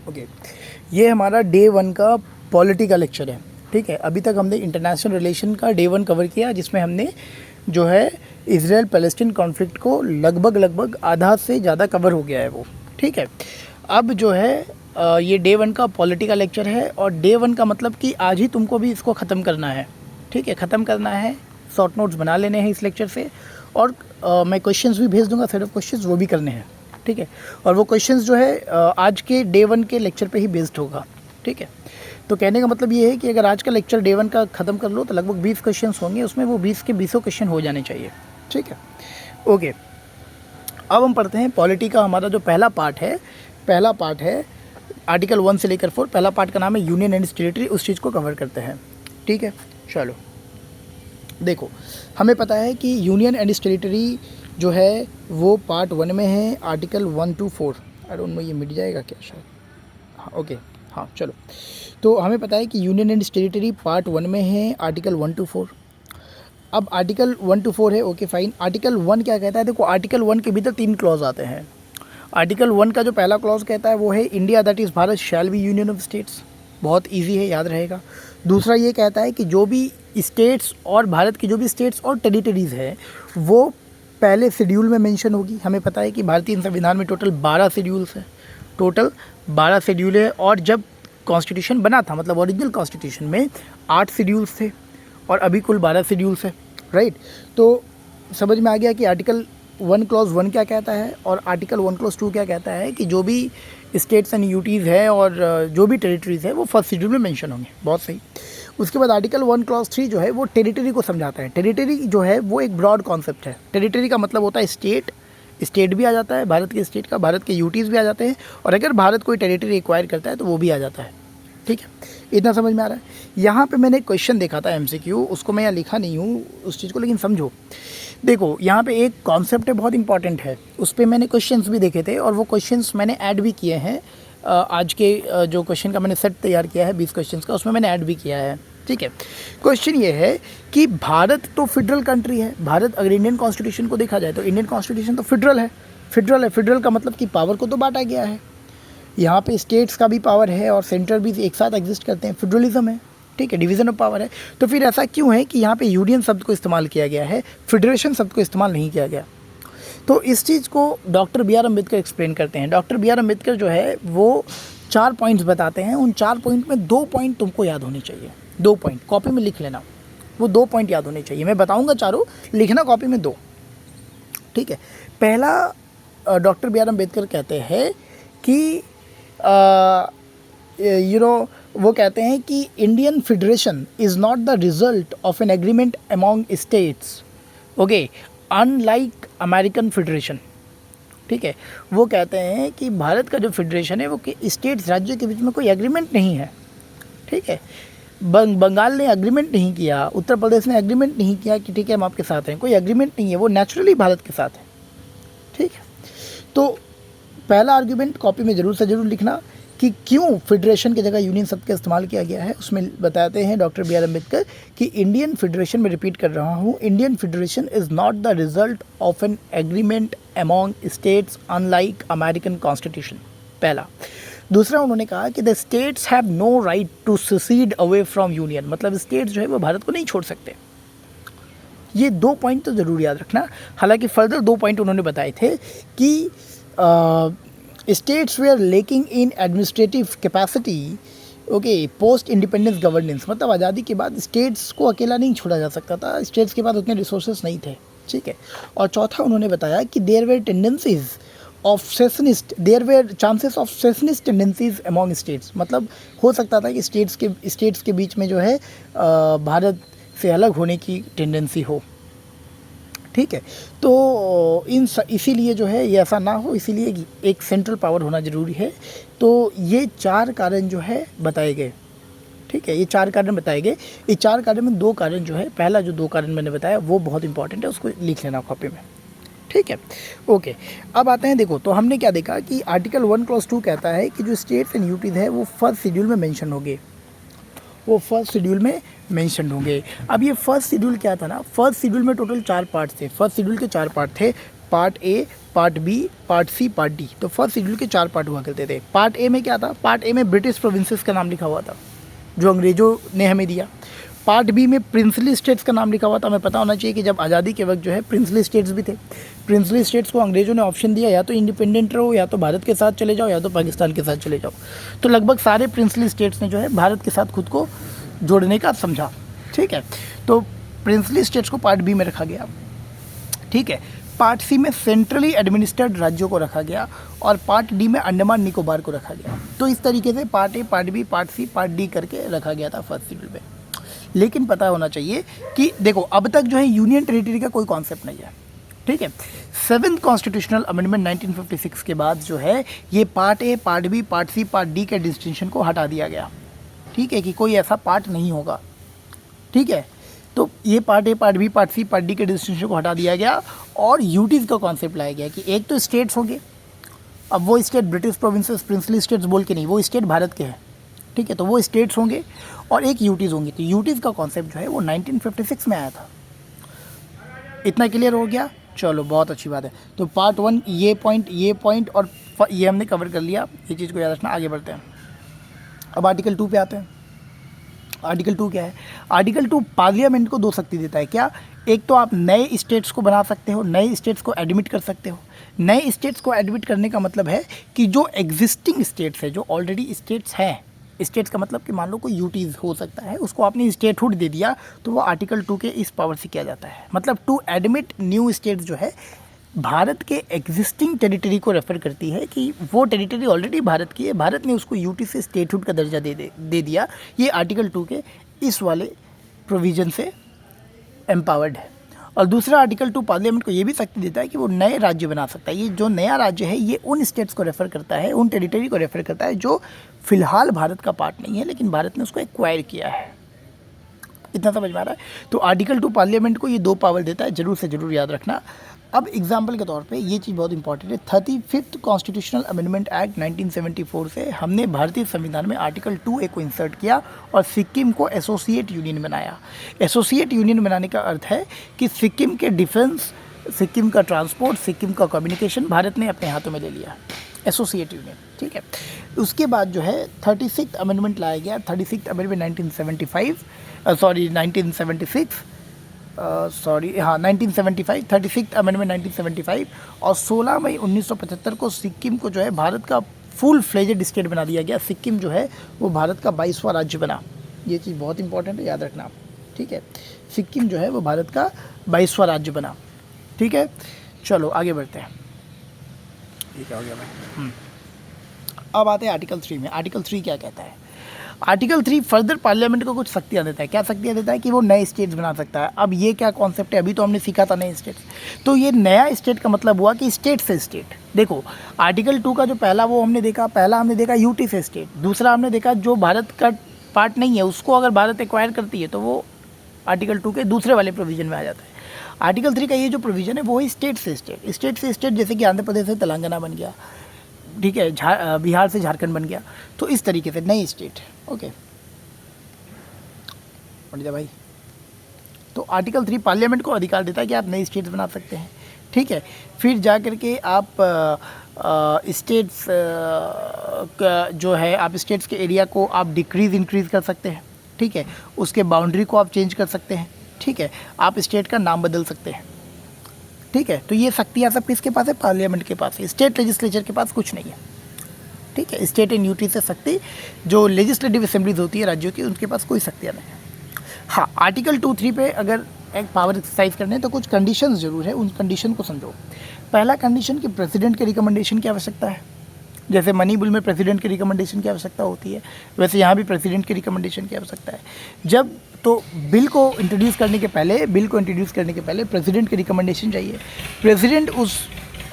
Okay, ये हमारा day 1 का पॉलिटी का लेक्चर है। ठीक है, अभी तक हमने इंटरनेशनल रिलेशन का डे 1 कवर किया, जिसमें हमने जो है इजराइल पैलेस्टीन कॉन्फ्लिक्ट को लगभग आधा से ज़्यादा कवर हो गया है वो। ठीक है, अब जो है ये डे 1 का पॉलिटी का लेक्चर है, और डे 1 का मतलब कि आज ही तुमको भी इसको ख़त्म करना है। ठीक है, ख़त्म करना है, शॉर्ट नोट्स बना लेने हैं इस लेक्चर से, और मैं क्वेश्चंस भी भेज दूंगा, सेट ऑफ क्वेश्चंस वो भी करने हैं। ठीक है, और वो क्वेश्चंस जो है आज के डे 1 के लेक्चर पे ही बेस्ड होगा। ठीक है, तो कहने का मतलब ये है कि अगर आज का लेक्चर डे 1 का ख़त्म कर लो तो लगभग 20 क्वेश्चंस होंगे, उसमें वो 20 के 20 क्वेश्चन हो जाने चाहिए। ठीक है, ओके, अब हम पढ़ते हैं पॉलिटी का। हमारा जो पहला पार्ट है आर्टिकल 1 से लेकर 4। पहला पार्ट का नाम है यूनियन एंड टेरिटरी, उस चीज़ को कवर करते हैं। ठीक है, चलो देखो, हमें पता है कि यूनियन एंड टेरिटरी जो है वो पार्ट 1 में है, article 1 to 4। I don't know ये मिट जाएगा क्या शायद, हाँ ओके, हाँ चलो। तो हमें पता है कि यूनियन एंड टेरिटरी पार्ट 1 में है, आर्टिकल 1 to 4। अब आर्टिकल 1 to 4 है, ओके फाइन। आर्टिकल 1 क्या कहता है? देखो, आर्टिकल 1 के भीतर 3 क्लॉज आते हैं। आर्टिकल 1 का जो पहला क्लॉज कहता है वो है India that is Bharat shall be union of states. बहुत इजी है, याद रहेगा। दूसरा ये कहता है कि जो भी स्टेट्स और भारत की जो भी स्टेट्स और टेरिटरीज़ है वो पहले शेड्यूल में मेंशन होगी। हमें पता है कि भारतीय संविधान में टोटल 12 शेड्यूल्स हैं, टोटल 12 शेड्यूल है। और जब कॉन्स्टिट्यूशन बना था, मतलब ओरिजिनल कॉन्स्टिट्यूशन में 8 शेड्यूल्स थे और अभी कुल 12 शेड्यूल्स है, राइट। तो समझ में आ गया कि आर्टिकल 1 क्लॉज 1 क्या कहता है और आर्टिकल 1 क्लॉज 2 क्या कहता है, कि जो भी स्टेट्स एंड यूटीज़ है और जो भी टेरिटरीज़ है वो फर्स्ट शेड्यूल में मेंशन होंगे। बहुत सही। उसके बाद आर्टिकल 1 क्लॉज 3 जो है वो टेरिटरी को समझाता है। टेरिटरी जो है वो एक ब्रॉड कॉन्सेप्ट है। टेरिटरी का मतलब होता है स्टेट भी आ जाता है, भारत के स्टेट का, भारत के यूटीज़ भी आ जाते हैं, और अगर भारत कोई टेरिटरी एक्वायर करता है तो वो भी आ जाता है। ठीक है, इतना समझ में आ रहा है। यहाँ पे मैंने क्वेश्चन देखा था MCQ, उसको मैं यहाँ लिखा नहीं हूँ उस चीज़ को, लेकिन समझो। देखो, यहाँ पे एक कॉन्सेप्ट है, बहुत इंपॉर्टेंट है, उस पर मैंने क्वेश्चंस भी देखे थे और वो क्वेश्चंस मैंने ऐड भी किए हैं। आज के जो क्वेश्चन का मैंने सेट तैयार किया है 20 क्वेश्चंस का, उसमें मैंने ऐड भी किया है। ठीक है, क्वेश्चन ये है कि भारत तो फेडरल कंट्री है। भारत, अगर इंडियन कॉन्स्टिट्यूशन को देखा जाए तो इंडियन कॉन्स्टिट्यूशन तो फेडरल है। फेडरल का मतलब कि पावर को तो बांटा गया है। यहाँ पे स्टेट्स का भी पावर है और सेंटर भी एक साथ एग्जिस्ट करते हैं, फेडरलिज्म है। ठीक है, डिवीज़न ऑफ पावर है। तो फिर ऐसा क्यों है कि यहाँ पे यूनियन शब्द को इस्तेमाल किया गया है, फेडरेशन शब्द को इस्तेमाल नहीं किया गया? तो इस चीज़ को डॉक्टर BR अम्बेडकर एक्सप्लेन करते हैं। डॉक्टर BR अम्बेडकर जो है वो 4 पॉइंट्स बताते हैं। उन 4 पॉइंट में 2 पॉइंट तुमको याद होने चाहिए। 2 पॉइंट कॉपी में लिख लेना, वो 2 पॉइंट याद होने चाहिए। मैं बताऊँगा चारों, लिखना कॉपी में 2। ठीक है, पहला डॉक्टर BR अम्बेडकर कहते हैं कि वो कहते हैं कि Indian federation is not the result of an agreement among states, okay, unlike American federation. ठीक है, वो कहते हैं कि भारत का जो फेडरेशन है वो कि स्टेट्स, राज्यों के बीच में कोई एग्रीमेंट नहीं है। ठीक है, बंगाल ने एग्रीमेंट नहीं किया, उत्तर प्रदेश ने एग्रीमेंट नहीं किया कि ठीक है हम आपके साथ हैं, कोई एग्रीमेंट नहीं है, वो नेचुरली भारत के साथ है। ठीक है, तो पहला आर्ग्यूमेंट कॉपी में ज़रूर से ज़रूर लिखना कि क्यों फेडरेशन की जगह यूनियन शब्द का इस्तेमाल किया गया है। उसमें बताते हैं डॉक्टर BR अम्बेडकर कि इंडियन फेडरेशन, में रिपीट कर रहा हूँ, Indian federation is not the result of an agreement among states unlike American constitution, पहला। दूसरा, उन्होंने कहा कि the states have no right to secede away from union, मतलब स्टेट्स जो है वो भारत को नहीं छोड़ सकते। ये 2 पॉइंट तो ज़रूर याद रखना। हालांकि फर्दर 2 पॉइंट उन्होंने बताए थे कि states were lacking in administrative capacity, okay, post independence governance, मतलब आज़ादी के बाद स्टेट्स को अकेला नहीं छोड़ा जा सकता था, स्टेट्स के पास उतने रिसोर्सेज नहीं थे। ठीक है, और चौथा, उन्होंने बताया कि there were tendencies of secessionist, there were chances of secessionist tendencies among states, मतलब हो सकता था कि स्टेट्स के बीच में जो है भारत से अलग होने की टेंडेंसी हो। ठीक है, तो इसीलिए जो है ये ऐसा ना हो, इसीलिए एक सेंट्रल पावर होना ज़रूरी है। तो ये 4 कारण जो है बताए गए। ठीक है, ये 4 कारण बताए गए। ये 4 कारण में 2 कारण जो है, पहला जो 2 कारण मैंने बताया वो बहुत इंपॉर्टेंट है, उसको लिख लेना कॉपी में। ठीक है, ओके। अब आते हैं, देखो, तो हमने क्या देखा कि आर्टिकल 1 क्लॉज 2 कहता है कि जो स्टेट्स एंड यूटीज़ है वो फर्स्ट शेड्यूल में मेंशन होंगे, वो फर्स्ट शेड्यूल में मेंशन होंगे। अब ये फर्स्ट शेड्यूल क्या था ना, फर्स्ट शेड्यूल में टोटल 4 पार्ट थे। फर्स्ट शेड्यूल के 4 पार्ट थे, part A, part B, part C, part D. तो फर्स्ट शेड्यूल के 4 पार्ट हुआ करते थे। पार्ट ए में क्या था? पार्ट ए में ब्रिटिश प्रोविंसेस का नाम लिखा हुआ था जो अंग्रेज़ों ने हमें दिया। पार्ट बी में प्रिंसली स्टेट्स का नाम लिखा हुआ था। हमें पता होना चाहिए कि जब आज़ादी के वक्त जो है प्रिंसली स्टेट्स भी थे। प्रिंसली स्टेट्स को अंग्रेज़ों ने ऑप्शन दिया, या तो इंडिपेंडेंट रहो, या तो भारत के साथ चले जाओ, या तो पाकिस्तान के साथ चले जाओ। तो लगभग सारे प्रिंसली स्टेट्स ने जो है भारत के साथ खुद को जोड़ने का समझा। ठीक है, तो प्रिंसली स्टेट्स को पार्ट बी में रखा गया। ठीक है, पार्ट सी में सेंट्रली एडमिनिस्ट्रेड राज्यों को रखा गया और पार्ट डी में अंडमान निकोबार को रखा गया। तो इस तरीके से part A, part B, part C, part D करके रखा गया था फर्स्ट शेड्यूल में। लेकिन पता होना चाहिए कि देखो अब तक जो है यूनियन टेरिटरी का कोई कॉन्सेप्ट नहीं है। ठीक है, 7th कॉन्स्टिट्यूशनल अमेंडमेंट 1956 के बाद जो है ये part A, part B, part C, part D के डिस्टिंक्शन को हटा दिया गया। ठीक है, कि कोई ऐसा पार्ट नहीं होगा। ठीक है, तो ये part A, part B, part C, part D के डिस्टिंक्शन को हटा दिया गया और यूटीज़ का कॉन्सेप्ट लाया गया कि एक तो स्टेट्स होंगे। अब वो state British provinces, princely states बोल के नहीं, वो स्टेट भारत के हैं। ठीक है, तो वो स्टेट्स होंगे और एक यूटीज़ होंगी। तो यूटीज़ का कॉन्सेप्ट जो है वो 1956 में आया था। इतना क्लियर हो गया? चलो बहुत अच्छी बात है। तो पार्ट 1 ये पॉइंट और ये हमने कवर कर लिया। ये चीज़ को याद रखना। आगे बढ़ते हैं। अब आर्टिकल 2 पे आते हैं। आर्टिकल 2 क्या है? आर्टिकल 2 पार्लियामेंट को 2 शक्ति देता है। क्या? एक तो आप नए स्टेट्स को बना सकते हो, नए स्टेट्स को एडमिट कर सकते हो। नए स्टेट्स को एडमिट करने का मतलब है कि जो एग्जिस्टिंग स्टेट्स है, जो ऑलरेडी स्टेट्स हैं, स्टेट्स का मतलब कि मान लो कोई यूटीज़ हो सकता है, उसको आपने स्टेटहुड दे दिया, तो वो आर्टिकल 2 के इस पावर से किया जाता है। मतलब टू एडमिट न्यू स्टेट्स जो है भारत के एग्जिस्टिंग टेरिटरी को रेफर करती है कि वो टेरिटरी ऑलरेडी भारत की है, भारत ने उसको यूटी से स्टेटहुड का दर्जा दे दिया। ये आर्टिकल 2 के इस वाले प्रोविज़न से एम्पावर्ड है। और दूसरा आर्टिकल 2 पार्लियामेंट को ये भी शक्ति देता है कि वो नए राज्य बना सकता है। ये जो नया राज्य है ये उन स्टेट्स को रेफ़र करता है, उन टेरिटरी को रेफ़र करता है जो फिलहाल भारत का पार्ट नहीं है, लेकिन भारत ने उसको एक्वायर किया है। इतना समझ में आ रहा है? तो आर्टिकल 2 पार्लियामेंट को ये 2 पावर देता है, जरूर से ज़रूर याद रखना। अब एग्जाम्पल के तौर पे ये चीज़ बहुत इंपॉर्टेंट है। 35th कॉन्स्टिट्यूशनल अमेंडमेंट एक्ट 1974 से हमने भारतीय संविधान में आर्टिकल 2A को इंसर्ट किया और सिक्किम को एसोसिएट यूनियन बनाया। एसोसिएट यूनियन बनाने का अर्थ है कि सिक्किम के डिफेंस, सिक्किम का ट्रांसपोर्ट, सिक्किम का कम्युनिकेशन भारत ने अपने हाथों में ले लिया। Associate union. ठीक है, उसके बाद जो है 36th अमेंडमेंट लाया गया। 36th अमेंडमेंट 1975 36th अमेंडमेंट 1975 और 16 मई 1975 को सिक्किम को जो है भारत का फुल फ्लेजेड स्टेट बना दिया गया। सिक्किम जो है वो भारत का 22वां राज्य बना। ये चीज़ बहुत इंपॉर्टेंट है, याद रखना आप। ठीक है, सिक्किम जो है वो भारत का 22वां राज्य बना। ठीक है, चलो आगे बढ़ते हैं। ठीक है, हो गया भाई। अब आते हैं आर्टिकल 3 में। आर्टिकल 3 क्या कहता है? आर्टिकल 3 फर्दर पार्लियामेंट को कुछ शक्तियाँ देता है। क्या शक्तियाँ देता है? कि वो नए स्टेट्स बना सकता है। अब ये क्या कॉन्सेप्ट है? अभी तो हमने सीखा था नए स्टेट्स। तो ये नया स्टेट का मतलब हुआ कि स्टेट से स्टेट। देखो आर्टिकल 2 का जो पहला हमने देखा यूटी से स्टेट। दूसरा हमने देखा जो भारत का पार्ट नहीं है उसको अगर भारत एक्वायर करती है तो वो आर्टिकल 2 के दूसरे वाले प्रोविज़न में आ जाता है। आर्टिकल 3 का ये जो प्रोविज़न है वो है स्टेट से स्टेट। स्टेट से स्टेट जैसे कि आंध्र प्रदेश से तेलंगाना बन गया, ठीक है, बिहार से झारखंड बन गया। तो इस तरीके से नई स्टेट। ओके बढ़िया भाई। तो आर्टिकल 3 पार्लियामेंट को अधिकार देता है कि आप नई स्टेट्स बना सकते हैं। ठीक है, फिर जा कर के आप स्टेट्स जो है आप स्टेट्स के एरिया को आप डिक्रीज़ इंक्रीज़ कर सकते हैं। ठीक है, उसके बाउंड्री को आप चेंज कर सकते हैं। ठीक है, आप स्टेट का नाम बदल सकते हैं। ठीक है, तो ये शक्तियाँ सब किसके पास है? पार्लियामेंट के पास है। स्टेट लेजिस्लेचर के पास कुछ नहीं है। ठीक है, स्टेट एंड यूटी से शक्ति जो लेजिस्लेटिव असेंबलीज होती है राज्यों की, उनके पास कोई शक्तियाँ नहीं है। हाँ, आर्टिकल 2-3 पे अगर एक पावर एक्सरसाइज करने तो कुछ कंडीशंस जरूर है, उन कंडीशन को समझो। पहला कंडीशन कि प्रेसिडेंट के रिकमेंडेशन की आवश्यकता है। जैसे मनी बिल में प्रेसिडेंट के रिकमेंडेशन की आवश्यकता होती है, वैसे यहाँ भी प्रेसिडेंट के रिकमेंडेशन की आवश्यकता है। जब तो बिल को इंट्रोड्यूस करने के पहले प्रेसिडेंट के रिकमेंडेशन चाहिए। प्रेसिडेंट उस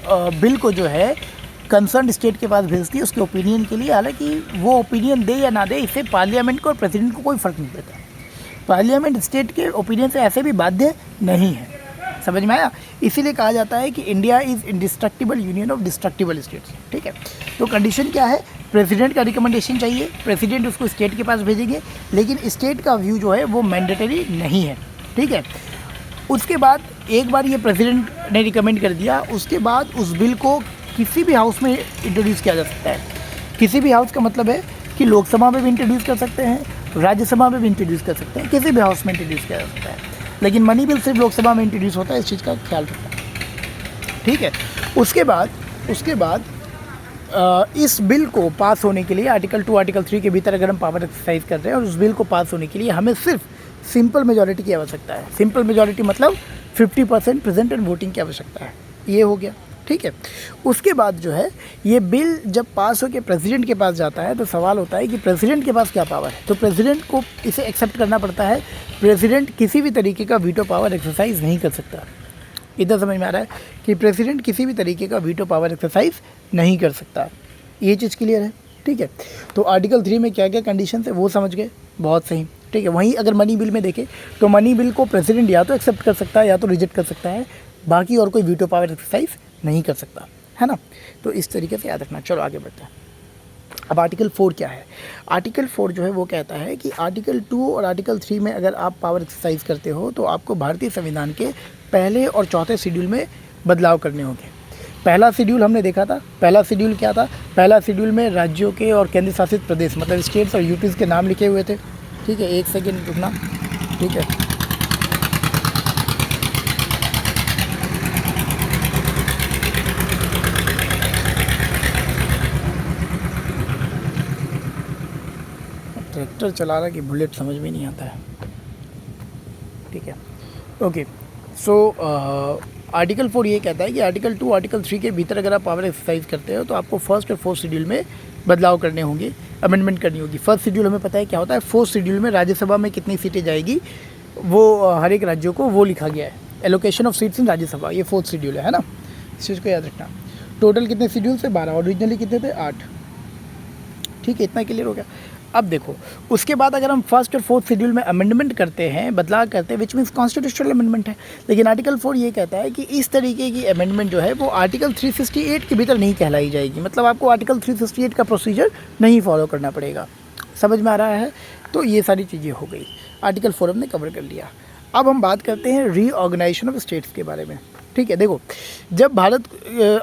बिल को जो है कंसर्न स्टेट के पास भेजती है उसके ओपिनियन के लिए। हालांकि वो ओपिनियन दे या ना दे, इससे पार्लियामेंट को और प्रेसिडेंट को कोई फ़र्क नहीं पड़ता। पार्लियामेंट स्टेट के ओपिनियन से ऐसे भी बाध्य नहीं है। समझ में आया? इसीलिए कहा जाता है कि India is indestructible union of destructible states. ठीक है, तो कंडीशन क्या है? प्रेसिडेंट का रिकमेंडेशन चाहिए, प्रेसिडेंट उसको स्टेट के पास भेजेंगे, लेकिन स्टेट का व्यू जो है वो मैंडेटरी नहीं है। ठीक है, उसके बाद एक बार ये प्रेसिडेंट ने रिकमेंड कर दिया, उसके बाद उस बिल को किसी भी हाउस में इंट्रोड्यूस किया जा सकता है। किसी भी हाउस का मतलब है कि लोकसभा में भी इंट्रोड्यूस कर सकते हैं, राज्यसभा में भी इंट्रोड्यूस कर सकते हैं, किसी भी हाउस में इंट्रोड्यूस किया जा सकता है। लेकिन मनी बिल सिर्फ लोकसभा में इंट्रोड्यूस होता है, इस चीज़ का ख्याल रखना, ठीक है। उसके बाद इस बिल को पास होने के लिए आर्टिकल 2 आर्टिकल 3 के भीतर अगर हम पावर एक्सरसाइज कर रहे हैं और उस बिल को पास होने के लिए हमें सिर्फ सिंपल मेजॉरिटी की आवश्यकता है। सिंपल मेजॉरिटी मतलब 50% प्रेजेंट एंड वोटिंग की आवश्यकता है। ये हो गया, ठीक है। उसके बाद जो है ये बिल जब पास होकर प्रेसिडेंट के पास जाता है तो सवाल होता है कि प्रेसिडेंट के पास क्या पावर है। तो प्रेसिडेंट को इसे एक्सेप्ट करना पड़ता है। प्रेसिडेंट किसी भी तरीके का वीटो पावर एक्सरसाइज नहीं कर सकता। इधर समझ में आ रहा है कि प्रेसिडेंट किसी भी तरीके का वीटो पावर एक्सरसाइज नहीं कर सकता। ये चीज़ क्लियर है, ठीक है। तो आर्टिकल 3 में क्या क्या कंडीशन है वो समझ गए, बहुत सही, ठीक है। वहीं अगर मनी बिल में देखें तो मनी बिल को प्रेसिडेंट या तो एक्सेप्ट कर सकता है या तो रिजेक्ट कर सकता है, बाकी और कोई वीटो पावर एक्सरसाइज नहीं कर सकता, है ना। तो इस तरीके से याद रखना। चलो आगे बढ़ते हैं। अब आर्टिकल 4 क्या है। आर्टिकल 4 जो है वो कहता है कि आर्टिकल 2 और आर्टिकल 3 में अगर आप पावर एक्सरसाइज करते हो तो आपको भारतीय संविधान के पहले और चौथे शेड्यूल में बदलाव करने होंगे। पहला शेड्यूल हमने देखा था। पहला शेड्यूल क्या था? पहला शेड्यूल में राज्यों के और केंद्र शासित प्रदेश मतलब स्टेट्स और यूटीज़ के नाम लिखे हुए थे, ठीक है। एक सेकेंड रुकना, ठीक है। ट्रैक्टर चला रहा कि बुलेट समझ में नहीं आता है, ठीक है। ओके, सो आर्टिकल 4 ये कहता है कि आर्टिकल 2 आर्टिकल 3 के भीतर अगर आप पावर एक्सरसाइज करते हो तो आपको फर्स्ट और फोर्थ शेड्यूल में बदलाव करने होंगे, अमेंडमेंट करनी होगी। फर्स्ट शेड्यूल हमें पता है क्या होता है। फोर्थ शेड्यूल में राज्यसभा में कितनी सीटें जाएगी वो हर एक राज्यों को वो लिखा गया है, allocation of seats in Rajya Sabha. ये फोर्थ शेड्यूल है ना, इस चीज़ को याद रखना। टोटल कितने शेड्यूल से? 12। ओरिजिनली कितने थे? 8, ठीक है। इतना क्लियर हो गया। अब देखो उसके बाद अगर हम फर्स्ट और फोर्थ शेड्यूल में अमेंडमेंट करते हैं, बदलाव करते हैं, विच मीन्स कॉन्स्टिट्यूशनल अमेंडमेंट है। लेकिन आर्टिकल 4 ये कहता है कि इस तरीके की अमेंडमेंट जो है वो आर्टिकल 368 के भीतर नहीं कहलाई जाएगी। मतलब आपको आर्टिकल 368 का प्रोसीजर नहीं फॉलो करना पड़ेगा। समझ में आ रहा है? तो ये सारी चीज़ें हो गई। आर्टिकल 4 हमने कवर कर लिया। अब हम बात करते हैं रीऑर्गेनाइजेशन ऑफ स्टेट्स के बारे में, ठीक है। देखो जब भारत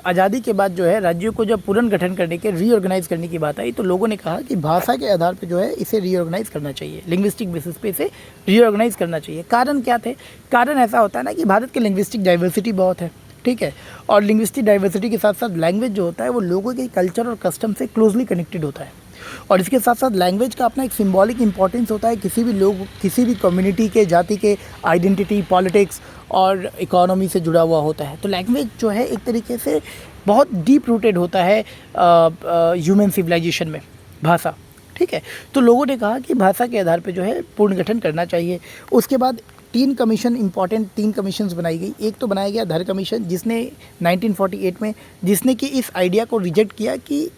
आज़ादी के बाद जो है राज्यों को जब पुनर्गठन करने के रीऑर्गेनाइज करने की बात आई तो लोगों ने कहा कि भाषा के आधार पे जो है इसे रीऑर्गेनाइज करना चाहिए, लिंग्विस्टिक बेसिस पे इसे रीऑर्गेनाइज करना चाहिए। कारण क्या थे? कारण ऐसा होता है ना कि भारत की लिंग्विस्टिक डाइवर्सिटी बहुत है, ठीक है। और लिंग्विस्टिक डाइवर्सिटी के साथ साथ लैंग्वेज जो होता है वो लोगों के कल्चर और कस्टम से क्लोजली कनेक्टेड होता है। और इसके साथ साथ लैंग्वेज का अपना एक सिंबॉलिक इंपॉर्टेंस होता है किसी भी लोग, किसी भी कम्युनिटी के, जाति के आइडेंटिटी, पॉलिटिक्स और इकोनॉमी से जुड़ा हुआ होता है। तो लैंग्वेज जो है एक तरीके से बहुत डीप रूटेड होता है ह्यूमन सिविलाइजेशन में, भाषा, ठीक है। तो लोगों ने कहा कि भाषा के आधार पर जो है पुनर्गठन करना चाहिए। उसके बाद 3 कमीशन, इंपॉर्टेंट 3 कमीशंस बनाई गई। एक तो बनाया गया धर कमीशन जिसने 1948 में, जिसने कि इस आइडिया को रिजेक्ट किया कि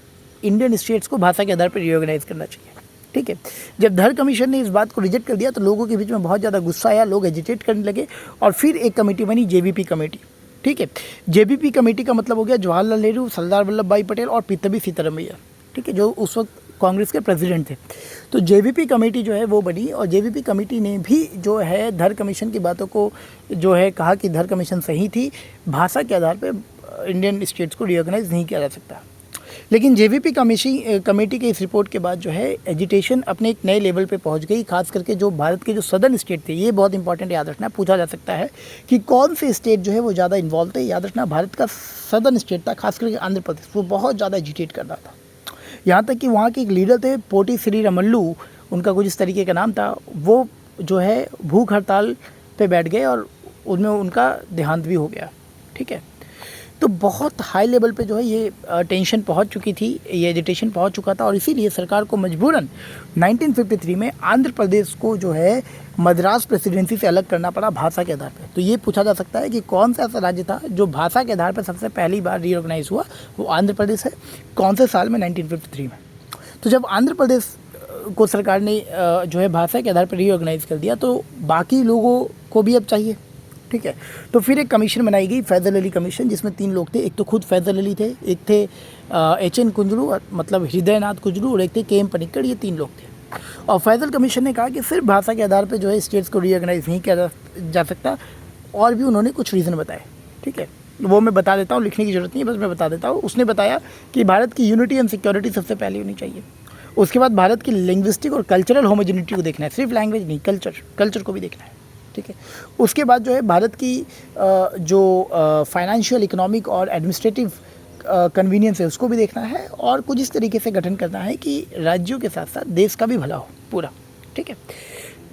इंडियन स्टेट्स को भाषा के आधार पर रीऑर्गेनाइज करना चाहिए, ठीक है। जब धर कमीशन ने इस बात को रिजेक्ट कर दिया तो लोगों के बीच में बहुत ज़्यादा गुस्सा आया, लोग एजिटेट करने लगे और फिर एक कमेटी बनी जेबीपी कमेटी, ठीक है। जेबीपी कमेटी का मतलब हो गया जवाहरलाल नेहरू, सरदार वल्लभ भाई पटेल और पीतबी सीतारमैया, ठीक है, जो उस वक्त कांग्रेस के प्रेसिडेंट थे। तो जेबीपी कमेटी जो है वो बनी और जेबीपी कमेटी ने भी जो है धर कमीशन की बातों को जो है कहा कि धर कमीशन सही थी, भाषा के आधार पर इंडियन स्टेट्स को रीऑर्गेनाइज नहीं किया जा सकता। लेकिन जेबीपी कमेटी के इस रिपोर्ट के बाद जो है एजिटेशन अपने एक नए लेवल पे पहुंच गई, खास करके जो भारत के जो सदर्न स्टेट थे। ये बहुत इंपॉर्टेंट याद रखना, पूछा जा सकता है कि कौन से स्टेट जो है वो ज़्यादा इन्वॉल्व थे। याद रखना भारत का सदर्न स्टेट था, खास करके आंध्र प्रदेश, वो बहुत ज़्यादा एजिटेट कर रहा था। यहाँ तक कि वहाँ के एक लीडर थे पोटी श्रीरामल्लू, उनका कुछ इस तरीके का नाम था, वो जो है भूख हड़ताल पर बैठ गए और उनमें उनका देहांत भी हो गया, ठीक है। तो बहुत हाई लेवल पे जो है ये टेंशन पहुंच चुकी थी, ये एजिटेशन पहुंच चुका था और इसीलिए सरकार को मजबूरन 1953 में आंध्र प्रदेश को जो है मद्रास प्रेसिडेंसी से अलग करना पड़ा भाषा के आधार पे। तो ये पूछा जा सकता है कि कौन सा ऐसा राज्य था जो भाषा के आधार पर सबसे पहली बार रीऑर्गेनाइज हुआ, वो आंध्र प्रदेश है। कौन से साल में? 1953 में। तो जब आंध्र प्रदेश को सरकार ने जो है भाषा के आधार पर रीऑर्गेनाइज कर दिया तो बाकी लोगों को भी अब चाहिए, ठीक है। तो फिर एक कमीशन बनाई गई, फैज़ल अली कमीशन, जिसमें 3 लोग थे। एक तो खुद फैज़ल अली थे, एक थे एच.एन. कुंजरू मतलब हृदयनाथ कुंजरू और एक थे के.एम. पनिक्कड़। ये 3 लोग थे। और फैज़ल कमीशन ने कहा कि सिर्फ भाषा के आधार पर जो है स्टेट्स को रीऑर्गेनाइज नहीं किया जा सकता, और भी उन्होंने कुछ रीज़न बताए, ठीक है, वो मैं बता देता हूँ, लिखने की ज़रूरत नहीं है, बस मैं बता देता हूँ। उसने बताया कि भारत की यूनिटी एंड सिक्योरिटी सबसे पहले होनी चाहिए। उसके बाद भारत की लिंग्विस्टिक और कल्चरल होमोजेनिटी को देखना है, सिर्फ लैंग्वेज नहीं, कल्चर को भी देखना है, ठीक है। उसके बाद जो है भारत की जो फाइनेंशियल, इकोनॉमिक और एडमिनिस्ट्रेटिव कन्वीनियंस है उसको भी देखना है, और कुछ इस तरीके से गठन करना है कि राज्यों के साथ साथ देश का भी भला हो पूरा, ठीक है।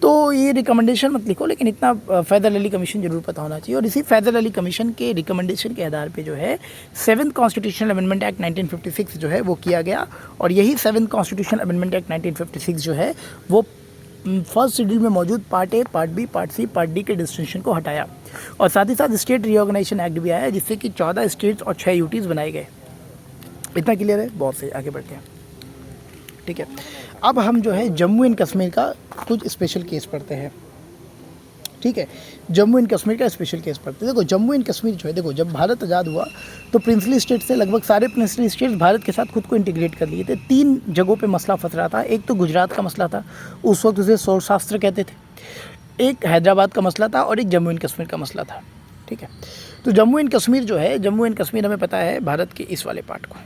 तो ये रिकमेंडेशन मत लिखो, लेकिन इतना फैज़ल अली कमीशन जरूर पता होना चाहिए। और इसी फैज़ल अली कमीशन के रिकमेंडेशन के आधार पे जो है 7th कॉन्स्टिट्यूशनल अमेंडमेंट एक्ट 1956 जो है वो किया गया, और यही 7th कॉन्स्टिट्यूशनल अमेंडमेंट एक्ट 1956 जो है वो फर्स्ट शेड्यूल में मौजूद part A, part B, part C, part D के डिस्टिंक्शन को हटाया, और साथ ही साथ स्टेट रीऑर्गेनाइजेशन एक्ट भी आया, जिससे कि 14 स्टेट्स और 6 यूटीज़ बनाए गए। इतना क्लियर है? बहुत सही, आगे बढ़ते हैं, ठीक है। अब हम जो है जम्मू एंड कश्मीर का कुछ स्पेशल केस पढ़ते हैं, ठीक है। जम्मू एंड कश्मीर का स्पेशल केस पढ़ते हैं। देखो जम्मू एंड कश्मीर जो है, देखो जब भारत आज़ाद हुआ तो प्रिंसली स्टेट से लगभग सारे प्रिंसली स्टेट्स भारत के साथ खुद को इंटीग्रेट कर लिए थे। 3 जगहों पे मसला फंस रहा था। एक तो गुजरात का मसला था, उस वक्त उसे सौराष्ट्र कहते थे, एक हैदराबाद का मसला था, और एक जम्मू एंड कश्मीर का मसला था, ठीक है। तो जम्मू एंड कश्मीर जो है, जम्मू एंड कश्मीर हमें पता है भारत के इस वाले पार्ट को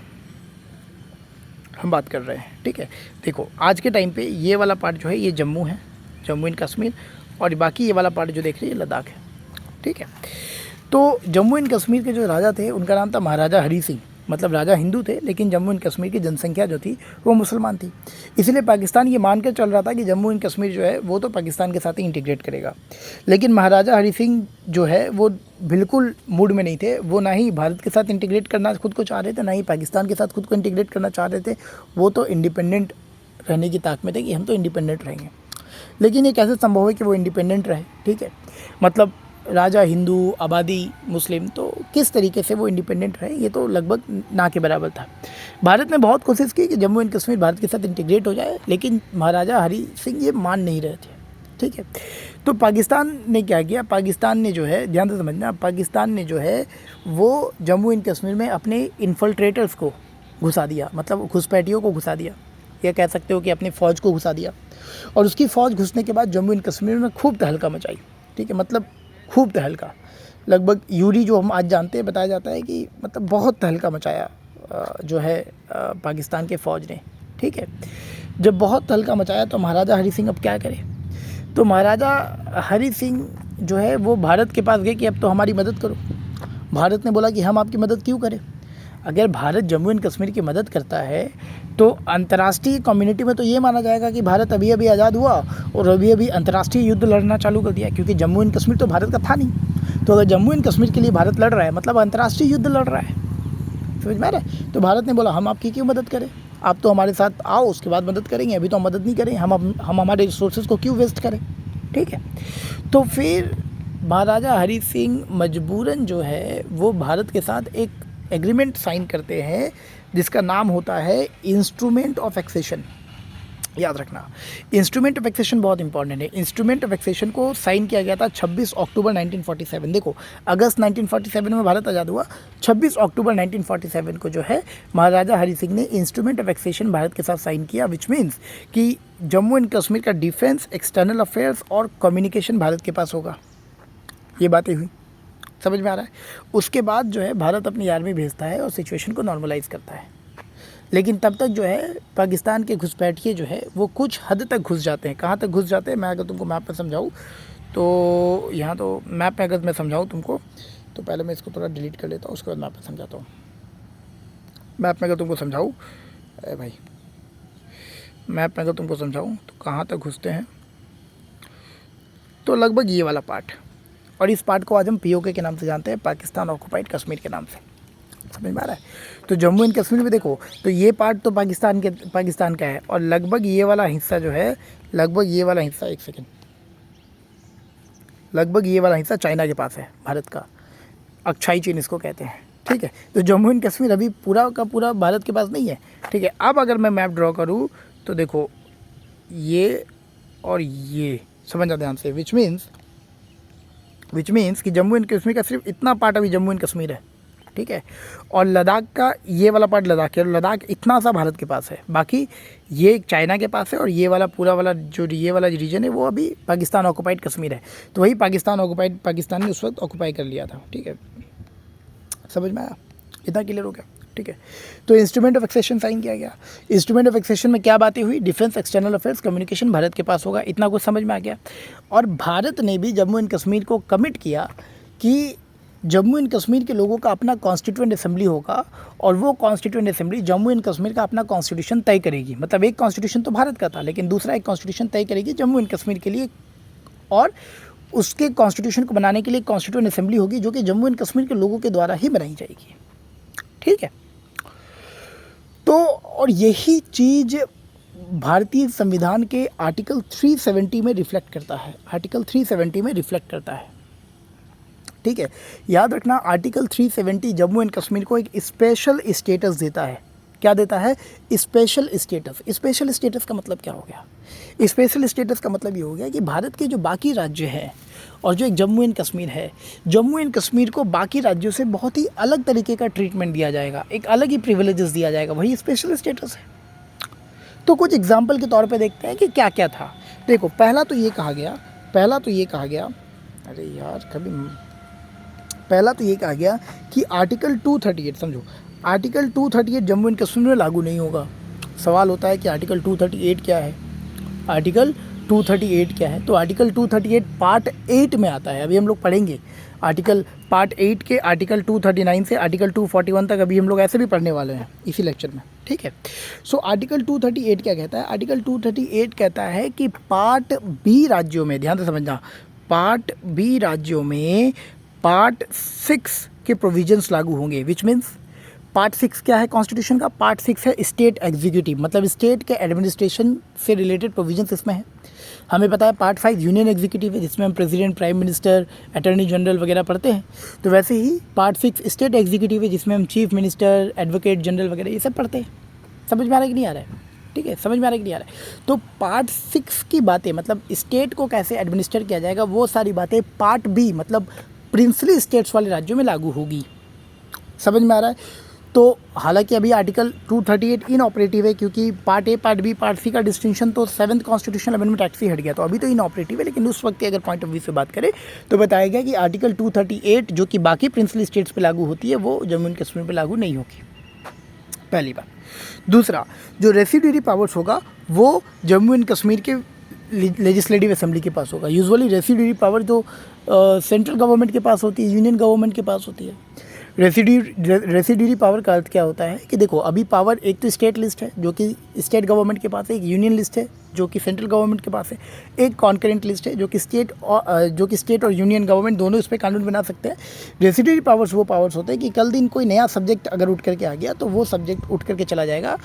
हम बात कर रहे हैं, ठीक है। देखो आज के टाइम पे ये वाला पार्ट जो है ये जम्मू है, जम्मू एंड कश्मीर, और बाकी ये वाला पार्ट जो देख रहे हैं ये लद्दाख है, ठीक है। तो जम्मू एंड कश्मीर के जो राजा थे उनका नाम था महाराजा हरी सिंह, मतलब राजा हिंदू थे, लेकिन जम्मू एंड कश्मीर की जनसंख्या जो थी वो मुसलमान थी। इसलिए पाकिस्तान ये मान कर चल रहा था कि जम्मू एंड कश्मीर जो है वो तो पाकिस्तान के साथ ही इंटीग्रेट करेगा, लेकिन महाराजा हरी सिंह जो है वो बिल्कुल मूड में नहीं थे। वो ना ही भारत के साथ इंटीग्रेट करना खुद को चाह रहे थे, ना ही पाकिस्तान के साथ खुद को इंटीग्रेट करना चाह रहे थे। वो तो इंडिपेंडेंट रहने की ताक में थे कि हम तो इंडिपेंडेंट रहेंगे। लेकिन ये कैसे संभव है कि वो इंडिपेंडेंट रहे, ठीक है, मतलब राजा हिंदू, आबादी मुस्लिम, तो किस तरीके से वो इंडिपेंडेंट रहे, ये तो लगभग ना के बराबर था। भारत ने बहुत कोशिश की कि जम्मू एंड कश्मीर भारत के साथ इंटीग्रेट हो जाए, लेकिन महाराजा हरी सिंह ये मान नहीं रहे थे, ठीक है। तो पाकिस्तान ने क्या किया, पाकिस्तान ने जो है, ध्यान से समझना, पाकिस्तान ने जो है वो जम्मू एंड कश्मीर में अपने इन्फिल्ट्रेटर्स को घुसा दिया, मतलब घुसपैठियों को घुसा दिया, या कह सकते हो कि अपनी फ़ौज को घुसा दिया। और उसकी फ़ौज घुसने के बाद जम्मू एंड कश्मीर में खूब तहलका मचाई, ठीक है, मतलब खूब तहलका, लगभग यूरी जो हम आज जानते हैं, बताया जाता है कि मतलब बहुत तहलका मचाया जो है पाकिस्तान के फ़ौज ने, ठीक है। जब बहुत तहलका मचाया तो महाराजा हरी सिंह अब क्या करे, तो महाराजा हरी सिंह जो है वो भारत के पास गए कि अब तो हमारी मदद करो। भारत ने बोला कि हम आपकी मदद क्यों करें, अगर भारत जम्मू एंड कश्मीर की मदद करता है तो अंतर्राष्ट्रीय कम्युनिटी में तो ये माना जाएगा कि भारत अभी अभी आज़ाद हुआ और अभी अभी अंतर्राष्ट्रीय युद्ध लड़ना चालू कर दिया, क्योंकि जम्मू एंड कश्मीर तो भारत का था नहीं। तो अगर जम्मू एंड कश्मीर के लिए भारत लड़ रहा है मतलब अंतर्राष्ट्रीय युद्ध लड़ रहा है, समझ में आ रहा है। तो भारत ने बोला हम आपकी क्यों मदद करें, आप तो हमारे साथ आओ उसके बाद मदद करेंगे, अभी तो हम मदद नहीं करें, हम हमारे रिसोर्सेज को क्यों वेस्ट करें, ठीक है। तो फिर महाराजा हरी सिंह मजबूरन जो है वो भारत के साथ एक एग्रीमेंट साइन करते हैं जिसका नाम होता है इंस्ट्रूमेंट ऑफ एक्सेशन। याद रखना, इंस्ट्रूमेंट ऑफ एक्सेशन बहुत इंपॉर्टेंट है। इंस्ट्रूमेंट ऑफ एक्सेशन को साइन किया गया था 26 अक्टूबर 1947। देखो अगस्त 1947 में भारत आज़ाद हुआ, 26 अक्टूबर 1947 को जो है महाराजा हरी सिंह ने इंस्ट्रूमेंट ऑफ एक्सेशन भारत के साथ साइन किया, विच मीन्स कि जम्मू एंड कश्मीर का डिफेंस, एक्सटर्नल अफेयर्स और कम्युनिकेशन भारत के पास होगा। ये बातें हुई, समझ में आ रहा है। उसके बाद जो है भारत अपनी आर्मी भेजता है और सिचुएशन को नॉर्मलाइज करता है, लेकिन तब तक जो है पाकिस्तान के घुसपैठिए जो है वो कुछ हद तक घुस जाते हैं। कहाँ तक घुस जाते हैं, मैं अगर तुमको मैप में समझाऊँ तो यहाँ तो मैप में अगर मैं समझाऊँ तुमको तो पहले मैं इसको थोड़ा डिलीट कर लेता हूँ, उसके बाद मैप में समझाता हूँ। मैप में अगर तुमको समझाऊँ भाई, मैप में अगर तुमको समझाऊँ तो कहाँ तक घुसते हैं, तो लगभग ये वाला पार्ट, और इस पार्ट को आज हम पीओके के नाम से जानते हैं, पाकिस्तान ऑक्युपाइड कश्मीर के नाम से, समझ में आ रहा है। तो जम्मू एंड कश्मीर में देखो तो ये पार्ट तो पाकिस्तान का है, और लगभग ये वाला हिस्सा जो है, लगभग ये वाला हिस्सा, एक सेकेंड, लगभग ये वाला हिस्सा चाइना के पास है, भारत का अक्षाई चीन इसको कहते हैं, ठीक है। तो जम्मू एंड कश्मीर अभी पूरा का पूरा भारत के पास नहीं है, ठीक है। अब अगर मैं मैप ड्रॉ करूँ तो देखो ये और ये, समझ जाते ध्यान से, विच मीन्स कि जम्मू एंड कश्मीर का सिर्फ इतना पार्ट अभी जम्मू एंड कश्मीर है, ठीक है। और लद्दाख का ये वाला पार्ट लद्दाख है, और लद्दाख इतना सा भारत के पास है, बाकी ये चाइना के पास है, और ये वाला पूरा वाला जो ये वाला रीजन है वो अभी पाकिस्तान ऑक्यूपाइड कश्मीर है। तो वही पाकिस्तान ऑक्यूपाइड, पाकिस्तान ने उस वक्त ऑक्यूपाई कर लिया था, ठीक है। समझ में आया? इतना क्लियर हो गया, ठीक है। तो इंस्ट्रूमेंट ऑफ एक्सेशन साइन किया गया। इंस्ट्रूमेंट ऑफ एक्सेशन में क्या बातें हुई? Defence, external affairs, communication Bharat के पास होगा, इतना कुछ समझ में आ गया। और भारत ने भी जम्मू एंड कश्मीर को कमिट किया कि जम्मू एंड कश्मीर के लोगों का अपना कॉन्स्टिट्यूएंट असेंबली होगा, और वो constituent assembly Jammu and Kashmir का अपना कॉन्स्टिट्यूशन तय करेगी। मतलब एक कॉन्स्टिट्यूशन तो भारत का था, लेकिन दूसरा एक कॉन्स्टिट्यूशन तय करेगी जम्मू एंड कश्मीर के लिए, और उसके कॉन्स्टिट्यूशन को बनाने के लिए कॉन्स्टिट्यूएंट असेंबली होगी जो कि जम्मू एंड कश्मीर के लोगों के द्वारा ही बनाई जाएगी, ठीक है। तो और यही चीज़ भारतीय संविधान के आर्टिकल 370 में रिफ्लेक्ट करता है, आर्टिकल 370 में रिफ्लेक्ट करता है, ठीक है। याद रखना, आर्टिकल 370 जम्मू एंड कश्मीर को एक स्पेशल स्टेटस देता है। क्या देता है? Special status. स्पेशल स्टेटस का मतलब क्या हो गया? स्पेशल स्टेटस का मतलब ये हो गया कि भारत के जो बाकी राज्य हैं और जो एक जम्मू एंड कश्मीर है, जम्मू एंड कश्मीर को बाकी राज्यों से बहुत ही अलग तरीके का ट्रीटमेंट दिया जाएगा, एक अलग ही प्रिविलेजेस दिया जाएगा, वही स्पेशल स्टेटस है। तो कुछ एग्जाम्पल के तौर पे देखते हैं कि क्या क्या था। देखो, पहला तो ये कहा गया, अरे यार पहला तो ये कहा गया कि आर्टिकल 238, समझो, आर्टिकल 238 जम्मू एंड कश्मीर में लागू नहीं होगा। सवाल होता है कि आर्टिकल 238 क्या है? आर्टिकल 238 क्या है? तो आर्टिकल 238 पार्ट 8 में आता है, अभी हम लोग पढ़ेंगे आर्टिकल पार्ट 8 के आर्टिकल 239 से आर्टिकल 241 तक, अभी हम लोग ऐसे भी पढ़ने वाले हैं इसी लेक्चर में, ठीक है। सो आर्टिकल 238 क्या कहता है? आर्टिकल 238 कहता है कि पार्ट बी राज्यों में, ध्यान से समझना, पार्ट बी राज्यों में पार्ट 6 के प्रोविजंस लागू होंगे, विच मीन्स पार्ट 6 क्या है कॉन्स्टिट्यूशन का? पार्ट 6 है स्टेट एग्जीक्यूटिव, मतलब स्टेट के एडमिनिस्ट्रेशन से रिलेटेड प्रोविजंस इसमें है। हमें पता है पार्ट 5 यूनियन एग्जीक्यूटिव है, जिसमें हम president, prime minister, attorney general वगैरह पढ़ते हैं। तो वैसे ही पार्ट 6 स्टेट एग्जीक्यूटिव है, जिसमें हम चीफ मिनिस्टर, एडवोकेट जनरल वगैरह ये सब पढ़ते हैं। समझ में आ रहा है कि नहीं आ रहा है? ठीक है, समझ में आ रहा है कि नहीं आ रहा है? तो पार्ट 6 की बातें, मतलब स्टेट को कैसे एडमिनिस्टर किया जाएगा, वो सारी बातें पार्ट बी, मतलब प्रिंसली स्टेट्स वाले राज्यों में लागू होगी। समझ में आ रहा है? तो हालांकि अभी आर्टिकल 238 इन ऑपरेटिव है, क्योंकि part A, part B, part C का डिस्टिंक्शन तो 7th कॉन्स्टिट्यूशनल अमेंडमेंट एक्ट से हट गया, तो अभी तो इन ऑपरेटिव है। लेकिन उस वक्त के अगर पॉइंट ऑफ व्यू से बात करें तो बताया गया कि आर्टिकल 238 जो कि बाकी प्रिंसली स्टेट्स पे लागू होती है, वो जम्मू एंड कश्मीर पे लागू नहीं होगी, पहली बात। दूसरा, जो रेसिड्यूरी पावर्स होगा वो जम्मू एंड कश्मीर के लेजिस्लेटिव असेंबली के पास होगा। यूजुअली रेसिड्यूरी पावर जो सेंट्रल गवर्नमेंट के पास होती है, यूनियन गवर्नमेंट के पास होती है। रेसिड्यूरी पावर का अर्थ क्या होता है कि देखो, अभी पावर एक तो स्टेट लिस्ट है जो कि स्टेट गवर्नमेंट के पास है, एक यूनियन लिस्ट है जो कि सेंट्रल गवर्नमेंट के पास है, एक कॉन्करेंट लिस्ट है जो कि स्टेट और यूनियन गवर्नमेंट दोनों इस पर कानून बना सकते हैं। रेसिड्यूरी पावर्स वो पावर्स होते हैं कि कल दिन कोई नया सब्जेक्ट अगर उठ करके आ गया तो वो सब्जेक्ट उठ करके चला जाएगा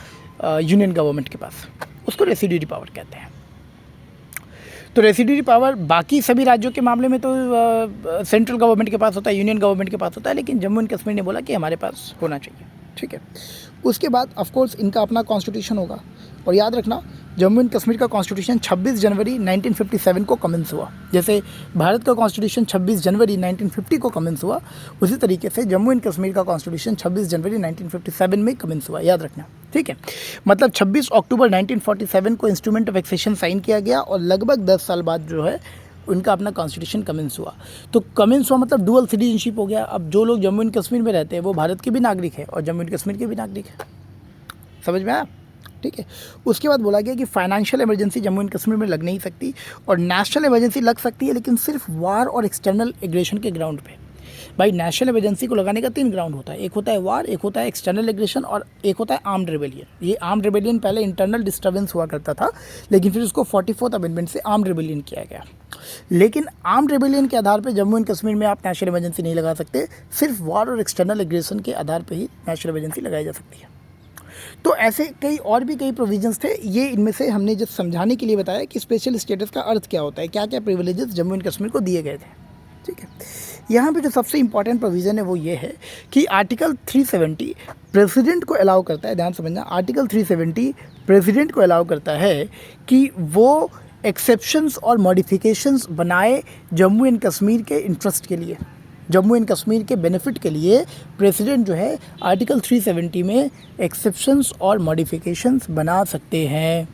यूनियन गवर्नमेंट के पास, उसको रेसिड्यूरी पावर कहते हैं। तो रेसिड्यूरी पावर बाकी सभी राज्यों के मामले में तो सेंट्रल गवर्नमेंट के पास होता है, यूनियन गवर्नमेंट के पास होता है, लेकिन जम्मू एंड कश्मीर ने बोला कि हमारे पास होना चाहिए, ठीक है। उसके बाद ऑफ कोर्स इनका अपना कॉन्स्टिट्यूशन होगा। और याद रखना, जम्मू एंड कश्मीर का कॉन्स्टिट्यूशन 26 जनवरी 1957 को कमेंस हुआ। जैसे भारत का कॉन्स्टिट्यूशन 26 जनवरी 1950 को कमेंस हुआ, उसी तरीके से जम्मू एंड कश्मीर का कॉन्स्टिट्यूशन 26 जनवरी 1957 में कमेंस हुआ, याद रखना, ठीक है। मतलब 26 अक्टूबर 1947 को इंस्ट्रूमेंट ऑफ एक्सेशन साइन किया गया, और लगभग 10 साल बाद जो है उनका अपना कॉन्स्टिट्यूशन कमेंस हुआ। तो कमेंस हुआ मतलब डुअल सिटीजनशिप हो गया। अब जो लोग जम्मू एंड कश्मीर में रहते हैं वो भारत के भी नागरिक हैं और जम्मू एंड कश्मीर के भी नागरिक हैं। समझ में आया? ठीक है। उसके बाद बोला गया कि financial emergency Jammu and Kashmir में लग नहीं सकती, और नेशनल इमरजेंसी लग सकती है लेकिन सिर्फ वार और एक्सटर्नल एग्रेशन के ग्राउंड पे। भाई, नेशनल इमरजेंसी को लगाने का 3 ग्राउंड होता है, एक होता है वार, एक होता है एक्सटर्नल एग्रेशन, और एक होता है आर्म्ड रिबेलियन। ये आर्म्ड रिबेलियन पहले इंटरनल डिस्टर्बेंस हुआ करता था, लेकिन फिर उसको 44th अमेंडमेंट से आर्म्ड रिबेलियन किया गया। लेकिन आर्म्ड रिबेलियन के आधार पर जम्मू एंड कश्मीर में आप नेशनल इमरजेंसी नहीं लगा सकते, सिर्फ वार और एक्सटर्नल एग्रेशन के आधार पर ही नेशनल इमरजेंसी लगाई जा सकती है। तो ऐसे और भी कई प्रोविजंस थे, ये इनमें से हमने जब समझाने के लिए बताया कि स्पेशल स्टेटस का अर्थ क्या होता है, क्या क्या प्रिविलेजेस जम्मू एंड कश्मीर को दिए गए थे, ठीक है। यहाँ पे जो सबसे इंपॉर्टेंट प्रोविज़न है वो ये है कि आर्टिकल 370 प्रेसिडेंट को अलाउ करता है, ध्यान समझना, आर्टिकल 370 प्रेसिडेंट को अलाउ करता है कि वो एक्सेप्शंस और मॉडिफिकेशंस बनाए जम्मू एंड कश्मीर के इंटरेस्ट के लिए। जम्मू एंड कश्मीर के बेनिफिट के लिए प्रेसिडेंट जो है आर्टिकल 370 में एक्सेप्शंस और मॉडिफिकेशंस बना सकते हैं।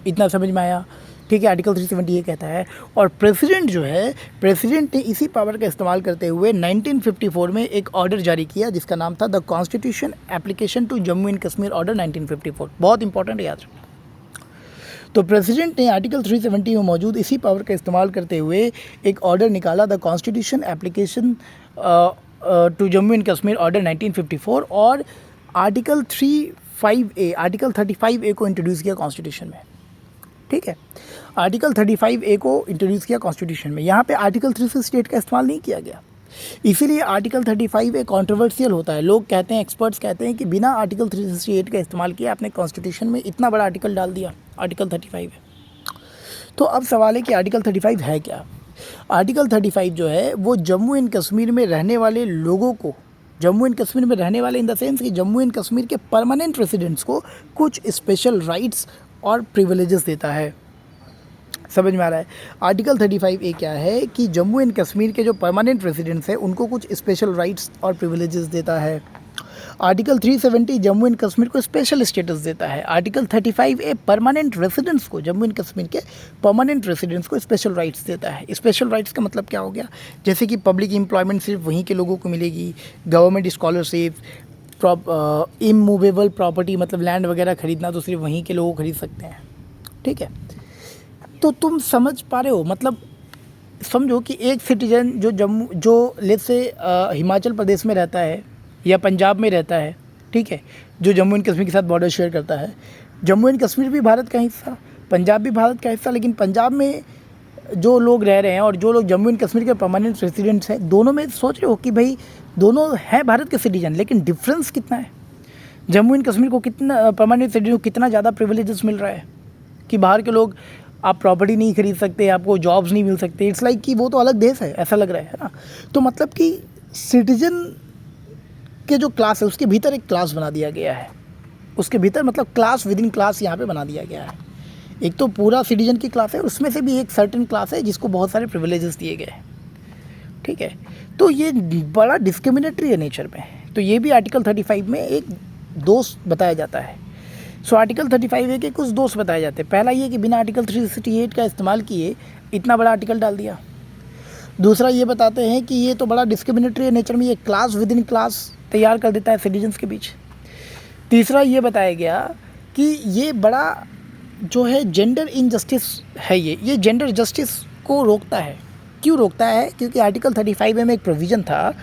इतना समझ में आया? ठीक है, आर्टिकल 370 ये कहता है। और प्रेसिडेंट जो है, प्रेसिडेंट ने इसी पावर का इस्तेमाल करते हुए 1954 में एक ऑर्डर जारी किया जिसका नाम था the constitution application to Jammu and Kashmir order 1954। बहुत इंपॉर्टेंट है, याद रखना। तो प्रेसिडेंट ने आर्टिकल 370 में मौजूद इसी पावर का इस्तेमाल करते हुए एक ऑर्डर निकाला, the constitution application to Jammu and Kashmir order 1954, और आर्टिकल 35A को इंट्रोड्यूस किया कॉन्स्टिट्यूशन में। ठीक है, आर्टिकल 35A को इंट्रोड्यूस किया कॉन्स्टिट्यूशन में। यहाँ पे आर्टिकल 368 का इस्तेमाल नहीं किया गया, इसीलिए आर्टिकल 35A कंट्रोवर्शियल होता है। लोग कहते हैं, एक्सपर्ट्स कहते हैं कि बिना आर्टिकल 368 का इस्तेमाल किया आपने कॉन्स्टिट्यूशन में इतना बड़ा आर्टिकल डाल दिया, आर्टिकल 35 है। तो अब सवाल है कि आर्टिकल 35 है क्या? आर्टिकल 35 जो है वो जम्मू एंड कश्मीर में रहने वाले लोगों को, जम्मू एंड कश्मीर में रहने वाले इन द सेंस कि जम्मू एंड कश्मीर के परमानेंट रेसिडेंट्स को कुछ स्पेशल राइट्स और प्रिविलेजेस देता है। समझ में आ रहा है? आर्टिकल 35A क्या है कि जम्मू एंड कश्मीर के जो परमानेंट रेसिडेंट्स हैं उनको कुछ स्पेशल राइट्स और प्रिविलेजेस देता है। आर्टिकल 370 जम्मू एंड कश्मीर को स्पेशल स्टेटस देता है। आर्टिकल 35A परमानेंट रेसिडेंट्स को, जम्मू एंड कश्मीर के परमानेंट रेसिडेंट्स को स्पेशल राइट्स देता है। स्पेशल राइट्स का मतलब क्या हो गया? जैसे कि पब्लिक एम्प्लॉयमेंट सिर्फ वहीं के लोगों को मिलेगी, गवर्नमेंट स्कॉलरशिप, इमूवेबल प्रॉपर्टी मतलब लैंड वगैरह खरीदना तो सिर्फ वहीं के लोग खरीद सकते हैं। ठीक है, तो तुम समझ पा रहे हो? मतलब समझो कि एक सिटीजन जो लेट्स से हिमाचल प्रदेश में रहता है या पंजाब में रहता है, ठीक है, जो जम्मू एंड कश्मीर के साथ बॉर्डर शेयर करता है। जम्मू एंड कश्मीर भी भारत का हिस्सा, पंजाब भी भारत का हिस्सा, लेकिन पंजाब में जो लोग रह रहे हैं और जो लोग जम्मू एंड कश्मीर के परमानेंट रेसिडेंट्स हैं, दोनों में सोच रहे हो कि भाई दोनों हैं भारत के सिटीजन, लेकिन डिफरेंस कितना है? जम्मू एंड कश्मीर को कितना, परमानेंट सिटीजन को कितना ज़्यादा प्रिविलेजेस मिल रहा है कि बाहर के लोग, आप प्रॉपर्टी नहीं खरीद सकते, आपको जॉब्स नहीं मिल सकते। इट्स लाइक कि वो तो अलग देश है, ऐसा लग रहा है ना? तो मतलब कि सिटीजन के जो क्लास है उसके भीतर एक क्लास बना दिया गया है, उसके भीतर मतलब क्लास विद इन क्लास यहाँ पे बना दिया गया है। एक तो पूरा सिटीजन की क्लास है, उसमें से भी एक सर्टेन क्लास है जिसको बहुत सारे प्रिविलेजेस दिए गए हैं। ठीक है, तो ये बड़ा डिस्क्रिमिनेटरी है नेचर में। तो ये भी आर्टिकल 35 में एक दोष बताया जाता है। सो आर्टिकल 35A के कुछ दोष बताए जाते हैं। पहला ये कि बिना आर्टिकल 368 का इस्तेमाल किए इतना बड़ा आर्टिकल डाल दिया। दूसरा ये बताते हैं कि ये तो बड़ा डिस्क्रिमिनेटरी नेचर में, ये क्लास विद इन क्लास तैयार कर देता है सिटीजन्स के बीच। तीसरा ये बताया गया कि ये बड़ा जो है जेंडर इनजस्टिस है, ये जेंडर जस्टिस को रोकता है। क्यों रोकता है? क्योंकि आर्टिकल 35 में एक प्रोविज़न था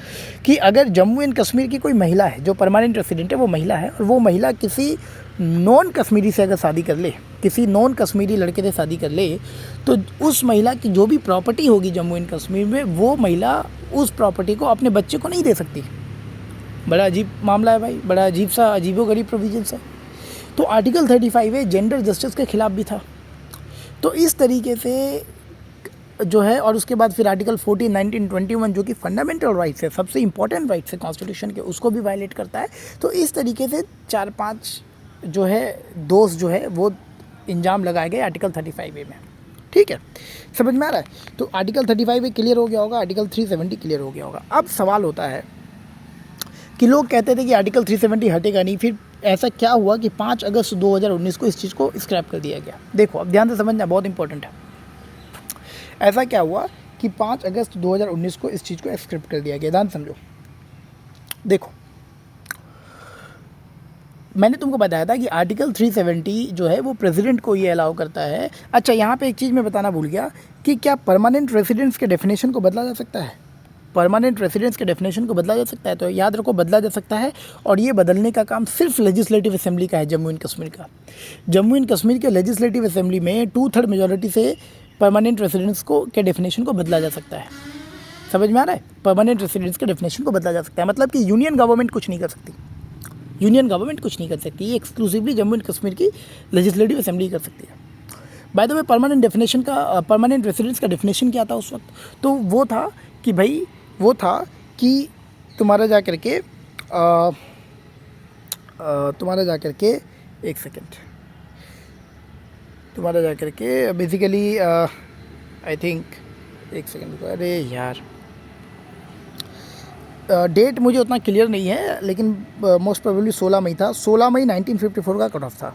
कि अगर जम्मू एंड कश्मीर की कोई महिला है, जो परमानेंट रेसिडेंट है वो महिला है, और वो महिला किसी नॉन कश्मीरी से अगर शादी कर ले, किसी नॉन कश्मीरी लड़के से शादी कर ले, तो उस महिला की जो भी प्रॉपर्टी होगी जम्मू एंड कश्मीर में, वो महिला उस प्रॉपर्टी को अपने बच्चे को नहीं दे सकती। बड़ा अजीब मामला है भाई, बड़ा अजीब सा, अजीबोगरीब प्रोविजन है। तो आर्टिकल 35 जेंडर जस्टिस के खिलाफ भी था। तो इस तरीके से जो है, और उसके बाद फिर आर्टिकल 14, 19, 21 जो कि फंडामेंटल राइट्स है, सबसे इंपॉर्टेंट राइट्स है कॉन्स्टिट्यूशन के, उसको भी वायलेट करता है। तो इस तरीके से 4-5 जो है दोष जो है वो इंजाम लगाए गए आर्टिकल 35A में। ठीक है, समझ में आ रहा है? तो आर्टिकल 35A क्लियर हो गया होगा, आर्टिकल 370 क्लियर हो गया होगा। अब सवाल होता है कि लोग कहते थे कि आर्टिकल 370 हटेगा नहीं, फिर ऐसा क्या हुआ कि 5 अगस्त 2019 को इस चीज़ को स्क्रैप कर दिया गया। देखो अब ध्यान से समझना, बहुत इंपॉर्टेंट है। ऐसा क्या हुआ कि 5 अगस्त 2019 को इस चीज़ को स्क्रैप कर दिया गया? ध्यान समझो। देखो, मैंने तुमको बताया था कि आर्टिकल 370 जो है वो प्रेसिडेंट को ये अलाउ करता है। अच्छा, यहाँ पे एक चीज़ मैं बताना भूल गया कि क्या परमानेंट रेसिडेंट्स के डेफिनेशन को बदला जा सकता है? परमानेंट रेसिडेंट्स के डेफिनेशन को बदला जा सकता है। तो याद रखो, बदला जा सकता है, और ये बदलने का काम सिर्फ लेजिस्लेटिव असेंबली का है, जम्मू एंड कश्मीर का। जम्मू एंड कश्मीर के लेजिस्लेटिव असेंबली में 2/3 मेजॉरिटी से परमानेंट रेसिडेंट्स को के डेफिनेशन को बदला जा सकता है। समझ में आ रहा है? परमानेंट रेसिडेंट्स के डेफिनेशन को बदला जा सकता है, मतलब कि यूनियन गवर्नमेंट कुछ नहीं कर सकती। यूनियन गवर्नमेंट कुछ नहीं कर सकती, ये एक्सक्लूसिवली जम्मू एंड कश्मीर की लेजिस्लेटिव असेंबली कर सकती है। By the way, permanent residents का डेफिनेशन क्या था उस वक्त? तो वो था कि भाई, वो था कि तुम्हारा जा कर के एक सेकेंड, तुम्हारा जा कर के बेसिकली आई थिंक, एक सेकेंड, अरे यार, डेट मुझे उतना क्लियर नहीं है, लेकिन मोस्ट प्रोबेबली 16 मई था। 16 मई 1954 का कट ऑफ था।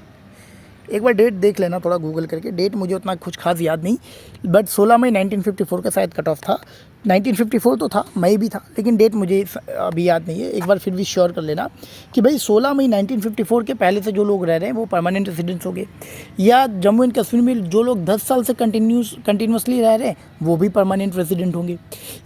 एक बार डेट देख लेना थोड़ा गूगल करके, डेट मुझे उतना कुछ खास याद नहीं, बट 16 मई 1954 का शायद कट ऑफ था। 1954 तो था, मई भी था, लेकिन डेट मुझे अभी याद नहीं है। एक बार फिर भी श्योर कर लेना कि भाई 16 मई 1954 के पहले से जो लोग रह रहे हैं वो परमानेंट रेसिडेंट्स हो गए, या जम्मू एंड कश्मीर में जो लोग 10 साल से कंटिन्यूसली रह रहे हैं वो भी परमानेंट रेसिडेंट होंगे,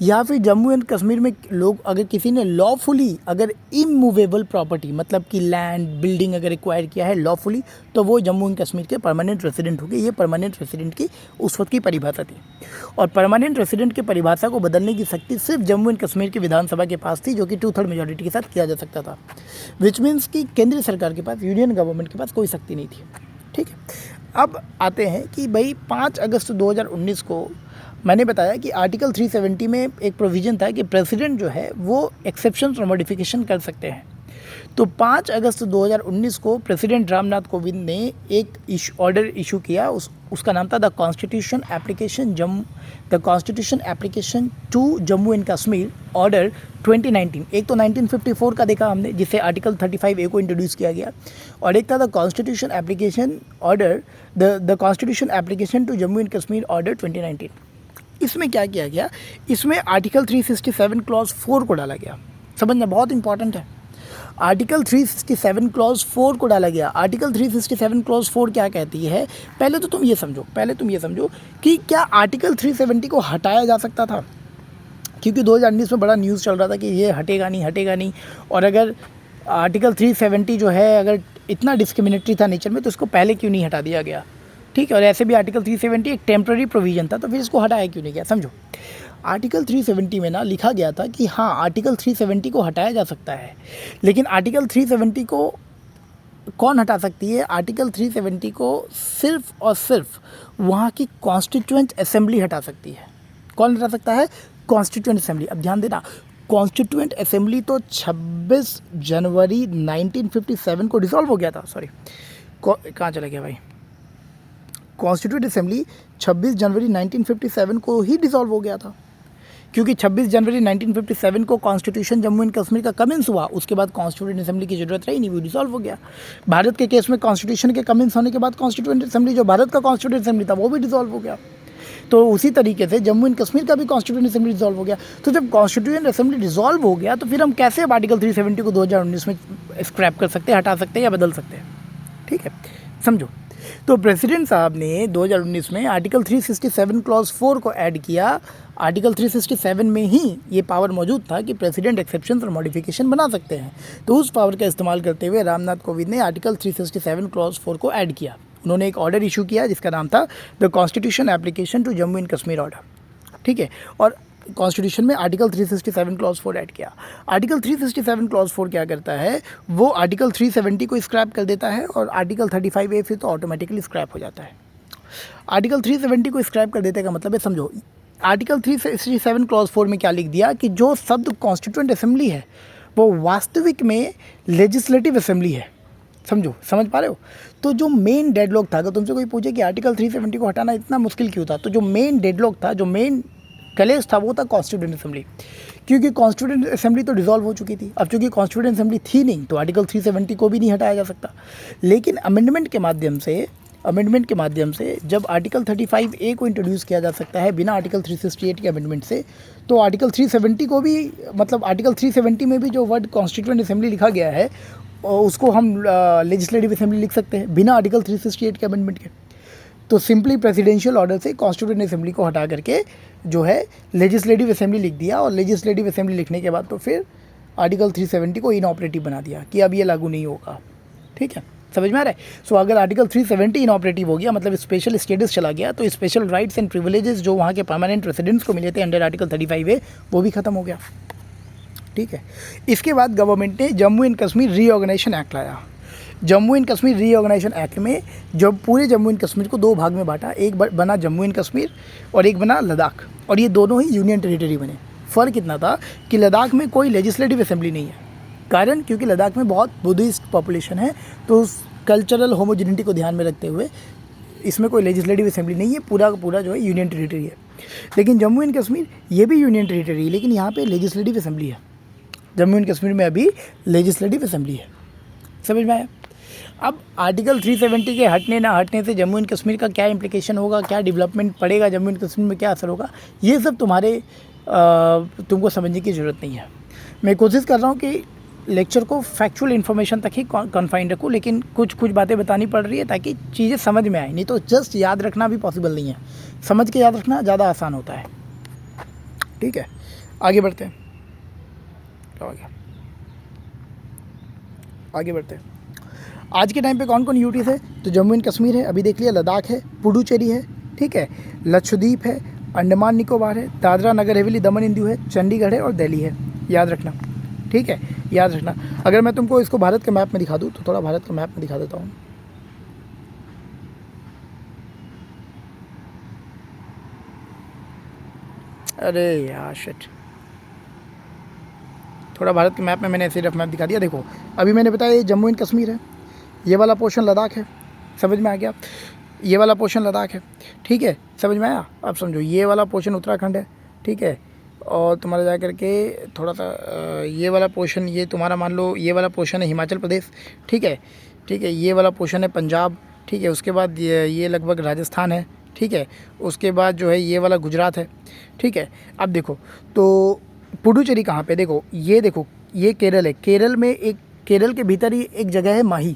या फिर जम्मू एंड कश्मीर में लोग अगर किसी ने लॉफुली अगर इमूवेबल प्रॉपर्टी मतलब कि लैंड बिल्डिंग अगर एक्वायर किया है लॉफुली, तो वो जम्मू एंड कश्मीर के परमानेंट रेसिडेंट होंगे। ये परमानेंट रेसिडेंट की उस वक्त की परिभाषा थी, और परमानेंट रेसिडेंट की परिभाषा को बदलने की शक्ति सिर्फ जम्मू एंड कश्मीर की विधानसभा के पास थी, जो कि 2/3 मेजॉरिटी के साथ किया जा सकता था, विच मीन्स कि केंद्रीय सरकार के पास, यूनियन गवर्नमेंट के पास कोई शक्ति नहीं थी। ठीक है, अब आते हैं कि भाई 5 अगस्त 2019 को मैंने बताया कि आर्टिकल 370 में एक प्रोविज़न था कि प्रेसिडेंट जो है वो एक्सेप्शंस और मॉडिफिकेशन कर सकते हैं। तो 5 अगस्त 2019 को प्रेसिडेंट रामनाथ कोविंद ने एक ऑर्डर इशू किया, उसका नाम था the constitution application to Jammu and Kashmir order 2019। एक तो 1954 का देखा हमने, जिससे आर्टिकल 35A को इंट्रोड्यूस किया गया, और एक था the constitution application order the constitution application to Jammu and Kashmir order 2019। इसमें क्या किया गया, इसमें आर्टिकल 367 क्लॉज 4 को डाला गया। समझना बहुत इंपॉर्टेंट है, आर्टिकल 367 क्लॉज 4 को डाला गया। आर्टिकल 367 क्लॉज 4 क्या कहती है, पहले तुम ये समझो कि क्या आर्टिकल 370 को हटाया जा सकता था, क्योंकि 2019 में बड़ा न्यूज़ चल रहा था कि ये हटेगा नहीं, और अगर आर्टिकल 370 जो है अगर इतना डिस्क्रिमिनेटरी था नेचर में तो इसको पहले क्यों नहीं हटा दिया गया। ठीक है, और ऐसे भी आर्टिकल 370 एक टेम्प्रेरी प्रोविज़न था, तो फिर इसको हटाया क्यों नहीं गया। समझो, आर्टिकल 370 में ना लिखा गया था कि हाँ आर्टिकल 370 को हटाया जा सकता है, लेकिन आर्टिकल 370 को कौन हटा सकती है, आर्टिकल 370 को सिर्फ और सिर्फ वहाँ की कॉन्स्टिट्यूएंट असेंबली हटा सकती है। कौन हटा सकता है, कॉन्स्टिट्यूएंट असेंबली। अब ध्यान देना, कॉन्स्टिट्यूएंट असेंबली तो 26 जनवरी 1957 को डिसॉल्व हो गया था। सॉरी, कहाँ चला गया भाई, कॉन्स्टिट्यूएंट असेंबली 26 जनवरी 1957 को ही डिसॉल्व हो गया था, क्योंकि 26 जनवरी 1957 को कॉन्स्टिट्यूशन जम्मू एंड कश्मीर का कमेंस हुआ, उसके बाद कॉन्स्टिट्यूएंट असेंबली की जरूरत रही नहीं, वो डिसॉल्व हो गया। भारत के केस में कॉन्स्टिट्यूशन के कमेंस होने के बाद कॉन्स्टिट्यूएंट असेंबली, जो भारत का कॉन्स्टिट्यूएंट असेंबली था, वो भी डिसॉल्व हो गया। तो उसी तरीके से जम्मू एंड कश्मीर का भी कॉन्स्टिट्यूएंट असेंबली डिसॉल्व हो गया। तो जब कॉन्स्टिट्यूएंट असेंबली डिसॉल्व हो गया तो फिर हम कैसे अब आर्टिकल 370 को 2019 में स्क्रैप कर सकते हैं, हटा सकते हैं या बदल सकते हैं। ठीक है, समझो। तो प्रेसिडेंट साहब ने 2019 में आर्टिकल 367 क्लॉज 4 को ऐड किया। आर्टिकल 367 में ही ये पावर मौजूद था कि प्रेसिडेंट एक्सेप्शन और मॉडिफिकेशन बना सकते हैं। तो उस पावर का इस्तेमाल करते हुए रामनाथ कोविंद ने आर्टिकल 367 क्लॉज 4 को ऐड किया। उन्होंने एक ऑर्डर इशू किया जिसका नाम था the constitution application to Jammu and Kashmir order. ठीक है, और कॉन्स्टिट्यूशन में आर्टिकल 367 क्लॉज 4 ऐड किया। आर्टिकल 367 क्लॉज 4 क्या करता है, वो आर्टिकल 370 को स्क्रैप कर देता है, और आर्टिकल 35A फिर तो ऑटोमेटिकली स्क्रैप हो जाता है। आर्टिकल 370 को स्क्रैप कर देने का मतलब है, समझो, आर्टिकल 367 क्लॉज 4 में क्या लिख दिया कि जो शब्द कॉन्स्टिट्यूएंट असेंबली है वो वास्तविक में लेजिस्लेटिव असेंबली है। समझ पा रहे हो। तो जो मेन डेडलॉक था, अगर तुमसे कोई पूछे कि आर्टिकल 370 को हटाना इतना मुश्किल क्यों था, तो जो मेन डेडलॉक था, जो मेन कलेश था, वो था कॉन्स्टिट्यूएंट असेंबली, क्योंकि कॉन्स्टिट्यूएंट असेंबली तो डिसॉल्व हो चुकी थी। अब चूंकि कॉन्स्टिट्यूएंट असेंबली थी नहीं तो आर्टिकल 370 को भी नहीं हटाया जा सकता। लेकिन अमेंडमेंट के माध्यम से जब आर्टिकल 35A को इंट्रोड्यूस किया जा सकता है बिना आर्टिकल 368 के अमेंडमेंट से, तो आर्टिकल 370 को भी, मतलब आर्टिकल 370 में भी जो वर्ड कॉन्स्टिट्यूएंट असेंबली लिखा गया है उसको हम लेजिस्लेटिव असेंबली लिख सकते हैं बिना आर्टिकल 368 के अमेंडमेंट के। तो सिंपली प्रेसिडेंशियल ऑर्डर से कॉन्स्टिट्यूएंट असेंबली को हटा करके जो है लेजिस्लेटिव असेंबली लिख दिया, और लेजिस्लेटिव असेंबली लिखने के बाद तो फिर आर्टिकल 370 को इनऑपरेटिव बना दिया कि अब ये लागू नहीं होगा। ठीक है, समझ में आ रहा है। सो अगर आर्टिकल 370 इनऑपरेटिव हो गया, मतलब स्पेशल स्टेटस चला गया, तो स्पेशल राइट्स एंड प्रिविलेजेस जो वहाँ के परमानेंट रेसिडेंट्स को मिले थे अंडर आर्टिकल 35A वो भी ख़त्म हो गया। ठीक है, इसके बाद गवर्नमेंट ने Jammu and Kashmir reorganisation act लाया। Jammu and Kashmir reorganisation act में जब पूरे जम्मू एंड कश्मीर को 2 भाग में बांटा, एक बना जम्मू एंड कश्मीर और एक बना लद्दाख, और ये दोनों ही यूनियन टेरिटरी बने। फ़र्क इतना था कि लद्दाख में कोई लेजिस्लेटिव असेंबली नहीं है, कारण क्योंकि लद्दाख में बहुत बुद्धिस्ट पॉपुलेशन है, तो उस कल्चरल होमोजेनिटी को ध्यान में रखते हुए इसमें कोई लेजिस्लेटिव असेंबली नहीं है, पूरा का पूरा जो है यूनियन टेरिटरी है। लेकिन जम्मू एंड कश्मीर ये भी यूनियन टेरिटरी है, लेकिन यहाँ पे लेजिस्लेटिव असेंबली है। जम्मू एंड कश्मीर में अभी लेजिस्लेटिव असेंबली है। समझ में आया? अब आर्टिकल 370 के हटने ना हटने से जम्मू एंड कश्मीर का क्या इम्प्लिकेशन होगा, क्या डेवलपमेंट पड़ेगा, जम्मू एंड कश्मीर में क्या असर होगा, ये सब तुमको समझने की ज़रूरत नहीं है। मैं कोशिश कर रहा हूँ कि लेक्चर को फैक्चुअल इन्फॉर्मेशन तक ही कन्फाइंड रखूँ, लेकिन कुछ बातें बतानी पड़ रही है ताकि चीज़ें समझ में आए, नहीं तो जस्ट याद रखना भी पॉसिबल नहीं है। समझ के याद रखना ज़्यादा आसान होता है। ठीक है, आगे बढ़ते हैं। आगे बढ़ते हैं। आज के टाइम पे कौन कौन यूटीज है? तो जम्मू एंड कश्मीर है, अभी देख लिया, लद्दाख है, पुडुचेरी है, ठीक है, लक्षद्वीप है, अंडमान निकोबार है, दादरा नगर हवेली दमन एंड दीव है, चंडीगढ़ है और दिल्ली है। याद रखना, ठीक है, याद रखना। अगर मैं तुमको इसको भारत के मैप में दिखा दूँ तो थोड़ा भारत के मैप में दिखा देता हूँ। अरे यार शिट, थोड़ा भारत के मैप में मैंने ऐसे रफ मैप दिखा दिया। देखो अभी मैंने बताया ये जम्मू एंड कश्मीर है, ये वाला पोर्शन लद्दाख है। समझ में आ गया? ये वाला पोर्शन लद्दाख है, ठीक है, समझ में आया? अब समझो ये वाला पोर्शन उत्तराखंड है, ठीक है, और तुम्हारा जा कर के थोड़ा सा ये वाला पोर्शन, ये तुम्हारा मान लो ये वाला पोर्शन है हिमाचल प्रदेश, ठीक है, ठीक है, ये वाला पोर्शन है पंजाब, ठीक है, उसके बाद ये लगभग राजस्थान है, ठीक है, उसके बाद जो है ये वाला गुजरात है, ठीक है। अब देखो तो पुडुचेरी कहाँ पे? देखो ये केरल है, केरल में एक, केरल के भीतर ही एक जगह है माही।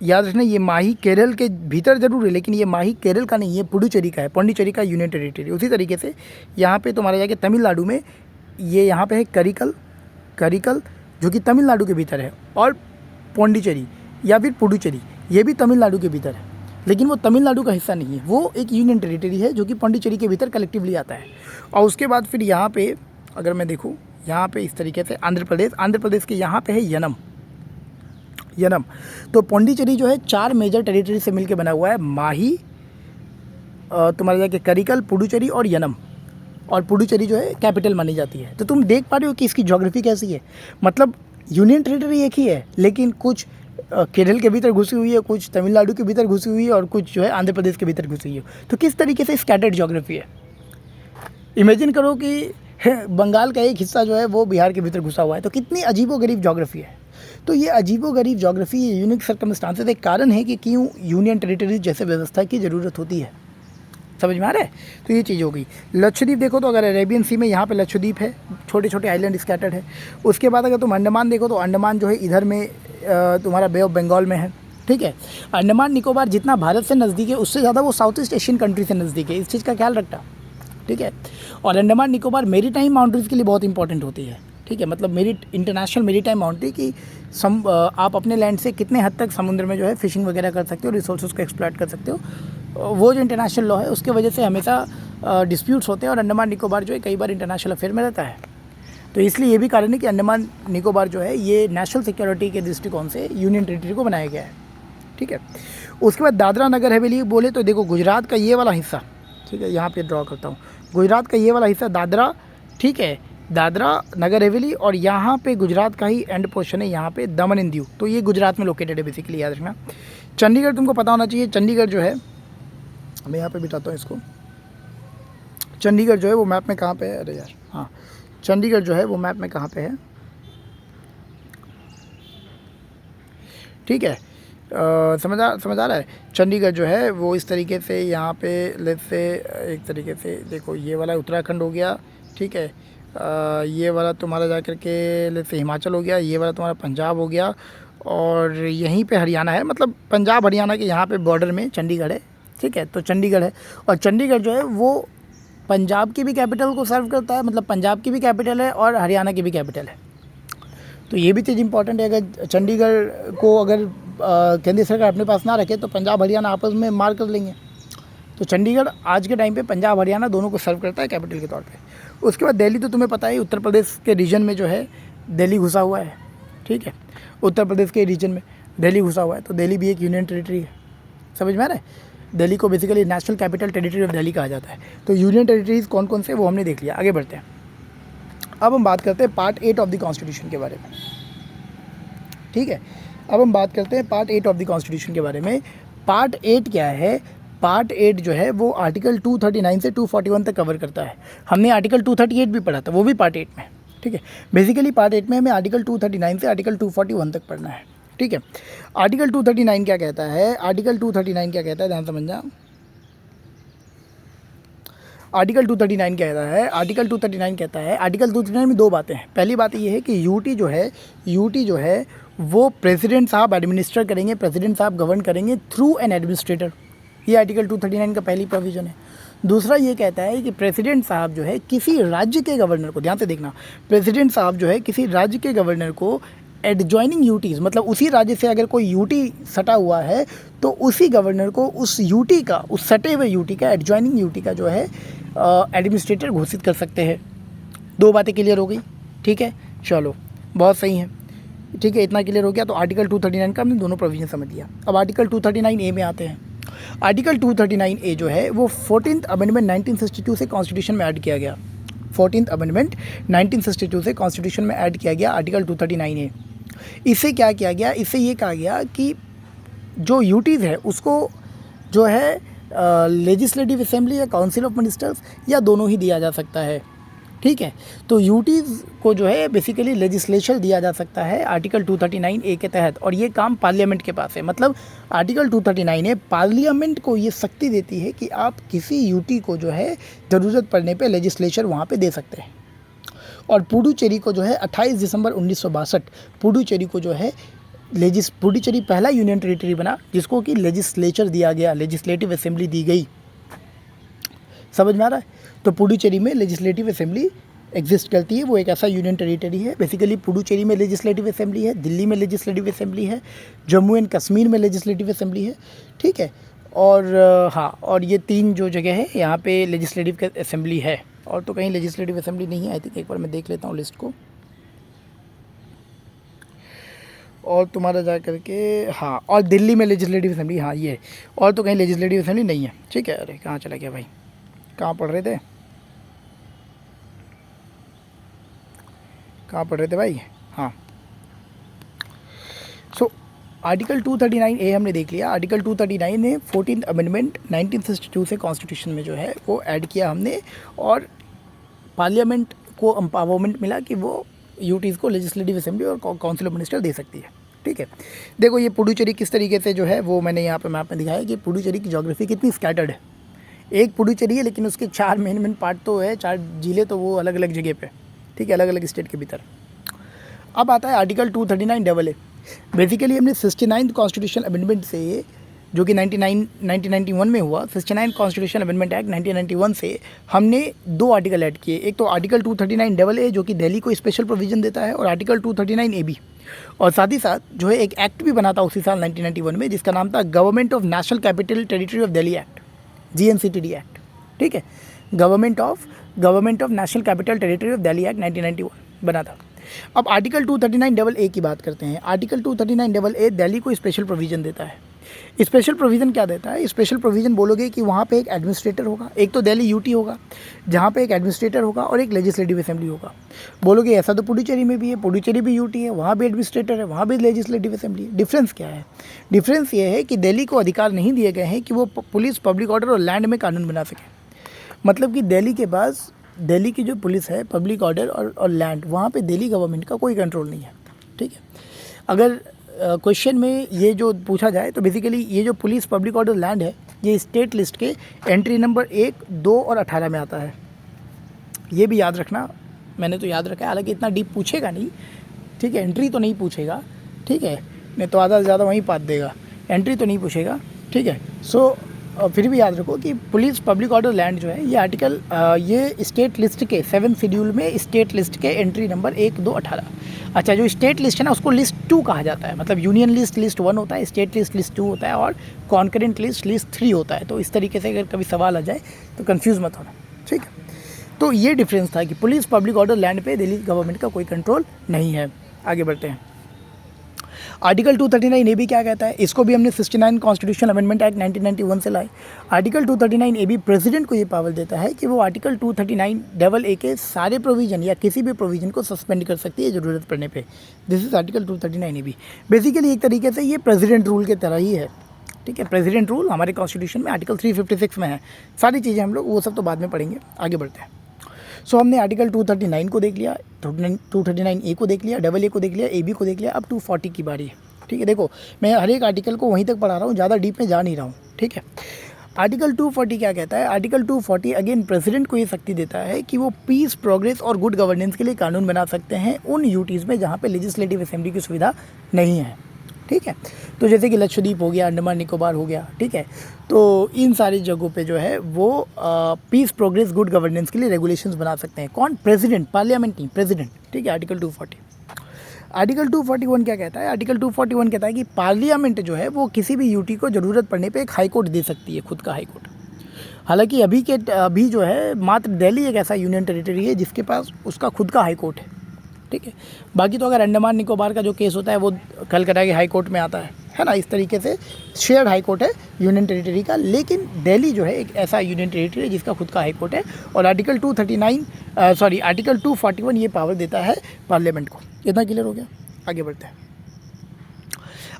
याद रखना, ये माही केरल के भीतर जरूर है, लेकिन ये माही केरल का नहीं है, पुडुचेरी का है, पौंडीचेरी का यूनियन टेरिटरी। उसी तरीके से यहाँ पे तुम्हारा जाके तमिलनाडु में ये यहाँ पे है करिकल जो कि तमिलनाडु के भीतर है, और पौंडीचेरी या फिर पुडुचेरी ये भी तमिलनाडु के भीतर है, लेकिन वो तमिलनाडु का हिस्सा नहीं है, वो एक यूनियन टेरिटरी है जो कि पौंडीचेरी के भीतर कलेक्टिवली आता है। और उसके बाद फिर यहाँ पे अगर मैं देखूँ, यहाँ पे इस तरीके से आंध्र प्रदेश के यहाँ पे है यनम। तो पौंडीचेरी जो है 4 मेजर टेरिटरी से मिलकर बना हुआ है, माही, तुम्हारे जाके करिकल, पुडुचेरी और यनम, और पुडुचेरी जो है कैपिटल मानी जाती है। तो तुम देख पा रहे हो कि इसकी ज्योग्राफी कैसी है, मतलब यूनियन टेरिटरी एक ही है, लेकिन कुछ केरल के भीतर घुसी हुई है, कुछ तमिलनाडु के भीतर घुसी हुई है, और कुछ जो है आंध्र प्रदेश के भीतर घुसी हुई है। तो किस तरीके से स्कैटर्ड ज्योग्राफी है। इमेजिन करो कि बंगाल का एक हिस्सा जो है वो बिहार के भीतर घुसा हुआ है, तो कितनी अजीबोगरीब ज्योग्राफी है। तो ये अजीबोगरीब ज्योग्राफी, ये यूनिक सर्कमस्टांसेस एक कारण है कि क्यों यूनियन टेरिटरीज जैसे व्यवस्था की ज़रूरत होती है। समझ में आ रहा है? तो ये चीज़ हो गई। लक्षद्वीप देखो तो अगर अरेबियन सी में यहाँ पे लक्षद्वीप है, छोटे छोटे आइलैंड स्कैटर्ड है। उसके बाद अगर तुम अंडमान देखो तो अंडमान जो है इधर में तुम्हारा बे ऑफ बंगाल में है, ठीक है। अंडमान निकोबार जितना भारत से नज़दीक है उससे ज़्यादा वो साउथ ईस्ट एशियन कंट्री से नज़दीक है, इस चीज़ का ख्याल रखना, ठीक है। और अंडमान निकोबार मेरी टाइम बाउंड्रीज़ के लिए बहुत इंपॉर्टेंट होती है, ठीक है, मतलब मेरी इंटरनेशनल मेरी टाइम बाउंड्री की आप अपने लैंड से कितने हद तक समुद्र में जो है फिशिंग वगैरह कर सकते हो, रिसोर्सेज को एक्सप्लॉइट कर सकते हो, वो जो इंटरनेशनल लॉ है उसके वजह से हमेशा डिस्प्यूट्स होते हैं, और अंडमान निकोबार जो है कई बार इंटरनेशनल अफेयर में रहता है। तो इसलिए ये भी कारण है कि अंडमान निकोबार जो है ये नेशनल सिक्योरिटी के दृष्टिकोण से यूनियन टेरिटरी को बनाया गया है, ठीक है। उसके बाद दादरा नगर हवेली बोले तो देखो गुजरात का ये वाला हिस्सा, ठीक है, यहाँ पे ड्रॉ करता हूँ, गुजरात का ये वाला हिस्सा दादरा, ठीक है, दादरा नगर हवेली, और यहाँ पे गुजरात का ही एंड पोर्शन है, यहाँ पे दमन एंड दीव, तो ये गुजरात में लोकेटेड है बेसिकली, याद रखना। चंडीगढ़ तुमको पता होना चाहिए, चंडीगढ़ जो है मैं यहाँ पे बिताता हूँ इसको, चंडीगढ़ जो है वो मैप में कहाँ पे है, अरे यार हाँ, चंडीगढ़ जो है वो मैप में कहाँ पे है, ठीक है, समझ आ रहा है। चंडीगढ़ जो है वो इस तरीके से यहाँ पे लेट्स से एक तरीके से देखो, ये वाला उत्तराखंड हो गया, ठीक है, ये वाला तुम्हारा जा कर के लेट्स से हिमाचल हो गया, ये वाला तुम्हारा पंजाब हो गया, और यहीं पे हरियाणा है, मतलब पंजाब हरियाणा के यहाँ पे बॉर्डर में चंडीगढ़ है, ठीक है। तो चंडीगढ़ है, और चंडीगढ़ जो है वो पंजाब की भी कैपिटल को सर्व करता है, मतलब पंजाब की भी कैपिटल है और हरियाणा की भी कैपिटल है। तो ये भी चीज़ इंपॉर्टेंट है, अगर चंडीगढ़ को अगर केंद्र सरकार अपने पास ना रखे तो पंजाब हरियाणा आपस में मार कर लेंगे। तो चंडीगढ़ आज के टाइम पे पंजाब हरियाणा दोनों को सर्व करता है कैपिटल के तौर पे। उसके बाद दिल्ली, तो तुम्हें पता है उत्तर प्रदेश के रीजन में जो है दिल्ली घुसा हुआ है, ठीक है, उत्तर प्रदेश के रीजन में दिल्ली घुसा हुआ है, तो दिल्ली भी एक यूनियन टेरिटरी है। समझ में आ रहा है? दिल्ली को basically national capital territory of Delhi कहा जाता है। तो यूनियन टेरिटरीज कौन कौन से वो हमने देख लिया। आगे बढ़ते हैं, अब हम बात करते हैं पार्ट 8 ऑफ द कॉन्स्टिट्यूशन के बारे में, ठीक है। अब हम बात करते हैं पार्ट 8 ऑफ द कॉन्स्टिट्यूशन के बारे में। पार्ट 8 क्या है? पार्ट 8 जो है वो आर्टिकल 239 से 241 तक कवर करता है। हमने आर्टिकल 238 भी पढ़ा था, वो भी पार्ट 8 में। ठीक है। बेसिकली पार्ट 8 में हमें आर्टिकल 239 से आर्टिकल 241 तक पढ़ना है, ठीक है। आर्टिकल 239 क्या कहता है, आर्टिकल 239 क्या कहता है, ध्यान समझना। आर्टिकल 239 कहता है, आर्टिकल 239 कहता है, आर्टिकल 239 में दो बातें हैं। पहली बात ये है कि यूटी जो है वो प्रेसिडेंट साहब एडमिनिस्टर करेंगे, प्रेसिडेंट साहब गवर्न करेंगे थ्रू एन एडमिनिस्ट्रेटर। ये आर्टिकल 239 का पहली प्रोविज़न है। दूसरा ये कहता है कि प्रेसिडेंट साहब जो है किसी राज्य के गवर्नर को, ध्यान से देखना, प्रेसिडेंट साहब जो है किसी राज्य के गवर्नर को एडजॉइनिंग यूटीज़, मतलब उसी राज्य से अगर कोई यूटी सटा हुआ है तो उसी गवर्नर को उस यूटी का, उस सटे हुए यूटी का, एडजॉइनिंग यूटी का जो है एडमिनिस्ट्रेटर घोषित कर सकते हैं। दो बातें क्लियर हो गई, ठीक है। चलो बहुत सही है, ठीक है, इतना क्लियर हो गया। तो आर्टिकल 239 का हमने दोनों प्रोविजन समझ लिया। अब आर्टिकल 239A में आते हैं। आर्टिकल 239A जो है वो 14th अमेंडमेंट 1962 से कॉन्स्टिट्यूशन में ऐड किया गया। 14th अमेंडमेंट 1962 से कॉन्स्टिट्यूशन में ऐड किया गया आर्टिकल 239A। इससे क्या किया गया, इससे ये कहा गया कि जो यूटीज़ है उसको जो है लेजिस्लेटिव असेंबली या काउंसिल ऑफ मिनिस्टर्स या दोनों ही दिया जा सकता है, ठीक है। तो यूटीज़ को जो है बेसिकली लेजिस्लेचर दिया जा सकता है आर्टिकल 239A के तहत, और ये काम पार्लियामेंट के पास है। मतलब आर्टिकल 239A पार्लियामेंट को ये शक्ति देती है कि आप किसी यूटी को जो है ज़रूरत पड़ने पे लेजिस्लेचर वहाँ पे दे सकते हैं। और पुडुचेरी को जो है 28 दिसंबर 1962 पुडुचेरी को जो है पुडुचेरी पहला यूनियन टेरिटरी बना जिसको कि लेजिस्लेचर दिया गया, लेजिस्लेटिव असेंबली दी गई। समझ में आ रहा है? तो पुडुचेरी में लेजिस्लेटिव असेंबली एग्जिस्ट करती है, वो एक ऐसा यूनियन टेरिटरी है। बेसिकली पुडुचेरी में लेजिस्लेटिव असेंबली है, दिल्ली में लेजिस्लेटिव असेंबली है, जम्मू एंड कश्मीर में लेजिस्लेटिव असेंबली है, ठीक है। और हाँ, और ये तीन जो जगह है यहाँ पे लेजिस्लेटिव असेंबली है, और तो कहीं लेजिस्लेटिव असेंबली नहीं है। आई थिंक एक बार मैं देख लेता हूँ लिस्ट को, और तुम्हारा जा करके हाँ, और दिल्ली में लेजिस्लेटिव असेंबली, हाँ ये, और तो कहीं लेजिस्लेटिव असेंबली नहीं है, ठीक है। अरे कहाँ चला गया भाई, कहाँ पढ़ रहे थे, कहाँ पढ़ रहे थे भाई, हाँ। सो आर्टिकल 239A हमने देख लिया। आर्टिकल 239 ने 14th अमेंडमेंट 1962 से कॉन्स्टिट्यूशन में जो है वो ऐड किया हमने, और पार्लियामेंट को एम्पावरमेंट मिला कि वो यूटीज़ को लेजिस्लेटिव असेंबली और काउंसिल ऑफ मिनिस्टर दे सकती है, ठीक है। देखो ये पुडुचेरी किस तरीके से जो है वो मैंने यहाँ पे मैप में दिखाया कि पुडुचेरी की ज्योग्राफी कितनी स्कैटर्ड है। एक पुडुचेरी है लेकिन उसके 4 मेन पार्ट तो है, 4 जिले तो वो अलग अलग जगह पे, ठीक है, अलग अलग स्टेट के भीतर। अब आता है आर्टिकल 239AA। बेसिकली हमने 69th कॉन्स्टिट्यूशन अमेंडमेंट से, जो कि 1991 में हुआ, 69 कॉन्स्टिट्यूशन अमेंडमेंट एक्ट 1991 से हमने 2 आर्टिकल ऐड किए। एक तो आर्टिकल 239AA जो कि दिल्ली को स्पेशल प्रोविज़न देता है, और आर्टिकल 239AB। और साथ ही साथ जो है एक एक्ट भी बना था उसी साल 1991 में जिसका नाम था government of national capital territory of Delhi act, GNCTD act, ठीक है। Government of national capital territory of Delhi act 1991 बना था। अब आर्टिकल 239AA की बात करते हैं। आर्टिकल 239AA दिल्ली को स्पेशल प्रोविज़न देता है। स्पेशल प्रोविज़न क्या देता है? स्पेशल प्रोविज़न बोलोगे कि वहाँ पे एक एडमिनिस्ट्रेटर होगा, एक तो दिल्ली यूटी होगा जहाँ पे एक एडमिनिस्ट्रेटर होगा और एक लेजिस्लेटिव असेंबली होगा। बोलोगे ऐसा तो पुडुचेरी में भी है, पुडुचेरी भी यूटी है, वहाँ भी एडमिनिस्ट्रेटर है, वहाँ भी लेजिस्लेटिव असेंबली है। डिफरेंस क्या है? डिफरेंस ये है कि दिल्ली को अधिकार नहीं दिए गए हैं कि वो पुलिस, पब्लिक ऑर्डर और लैंड में कानून बना सके। मतलब कि दिल्ली के पास, दिल्ली की जो पुलिस है, पब्लिक ऑर्डर और लैंड, वहाँ पे दिल्ली गवर्नमेंट का कोई कंट्रोल नहीं है, ठीक है। अगर क्वेश्चन में ये जो पूछा जाए तो बेसिकली ये जो पुलिस, पब्लिक ऑर्डर, लैंड है, ये स्टेट लिस्ट के एंट्री नंबर 1, 2 और 18 में आता है। ये भी याद रखना, मैंने तो याद रखा है, हालांकि इतना डीप पूछेगा नहीं, ठीक है। एंट्री तो नहीं पूछेगा, ठीक है, नहीं तो आधा से ज़्यादा वहीं पात देगा। एंट्री तो नहीं पूछेगा, ठीक है। सो फिर भी याद रखो कि पुलिस, पब्लिक ऑर्डर, लैंड जो है ये आर्टिकल, ये स्टेट लिस्ट के 7 शेड्यूल में स्टेट लिस्ट के एंट्री नंबर 1, 2, 18। अच्छा, जो स्टेट लिस्ट है ना उसको लिस्ट 2 कहा जाता है। मतलब यूनियन लिस्ट 1 होता है, स्टेट लिस्ट 2 होता है, और कॉन्करेंट लिस्ट 3 होता है। तो इस तरीके से अगर कभी सवाल आ जाए तो कंफ्यूज मत होना, ठीक है। तो ये डिफरेंस था कि पुलिस, पब्लिक ऑर्डर, लैंड पे दिल्ली गवर्नमेंट का कोई कंट्रोल नहीं है। आगे बढ़ते हैं। आर्टिकल 239AB क्या कहता है? इसको भी हमने 69 कॉन्स्टिट्यूशन अमेंडमेंट एक्ट 1991 से लाए। आर्टिकल 239AB प्रेसिडेंट को ये पावर देता है कि वो आर्टिकल 239AA के सारे प्रोविज़न या किसी भी प्रोविज़न को सस्पेंड कर सकती है ज़रूरत पड़ने पे। This is article 239AB। Basically एक तरीके से ये प्रेसिडेंट रूल के तरह ही है, ठीक है। प्रेसिडेंट रूल हमारे कॉन्स्टिट्यूशन में आर्टिकल 356 में है। सारी चीज़ें हम लोग वो सब तो बाद में पढ़ेंगे। आगे बढ़ते हैं। सो हमने आर्टिकल 239 को देख लिया, 239A को देख लिया, AA को देख लिया, AB को देख लिया, अब 240 की बारी है। ठीक है, देखो मैं हर एक आर्टिकल को वहीं तक पढ़ा रहा हूँ, ज़्यादा डीप में जा नहीं रहा हूँ। ठीक है, आर्टिकल 240 क्या कहता है? आर्टिकल 240 अगेन प्रेसिडेंट को ये शक्ति देता है कि वो पीस, प्रोग्रेस और गुड गवर्नेंस के लिए कानून बना सकते हैं उन यूटीज़ में जहाँ पे लेजिस्लेटिव असेंबली की सुविधा नहीं है। ठीक है, तो जैसे कि लक्षद्वीप हो गया, अंडमान निकोबार हो गया। ठीक है, तो इन सारी जगहों पे जो है वो पीस, प्रोग्रेस, गुड गवर्नेंस के लिए रेगुलेशंस बना सकते हैं। कौन? प्रेसिडेंट, पार्लियामेंट नहीं, प्रेसिडेंट। ठीक है, आर्टिकल 240। आर्टिकल 241 क्या कहता है? आर्टिकल 241 कहता है कि पार्लियामेंट जो है वो किसी भी यूटी को ज़रूरत पड़ने पे एक हाई कोर्ट दे सकती है, खुद का हाई कोर्ट। हालांकि अभी जो है मात्र दिल्ली एक ऐसा यूनियन टेरिटरी है जिसके पास उसका खुद का हाई कोर्ट है। ठीक है, बाकी तो अगर अंडमान निकोबार का जो केस होता है वो कलकत्ता के हाई कोर्ट में आता है ना। इस तरीके से शेयर्ड हाई कोर्ट है यूनियन टेरिटरी का, लेकिन दिल्ली जो है एक ऐसा यूनियन टेरिटरी है जिसका खुद का हाई कोर्ट है। और आर्टिकल 241 ये पावर देता है पार्लियामेंट को। इतना क्लियर हो गया? आगे बढ़ते हैं।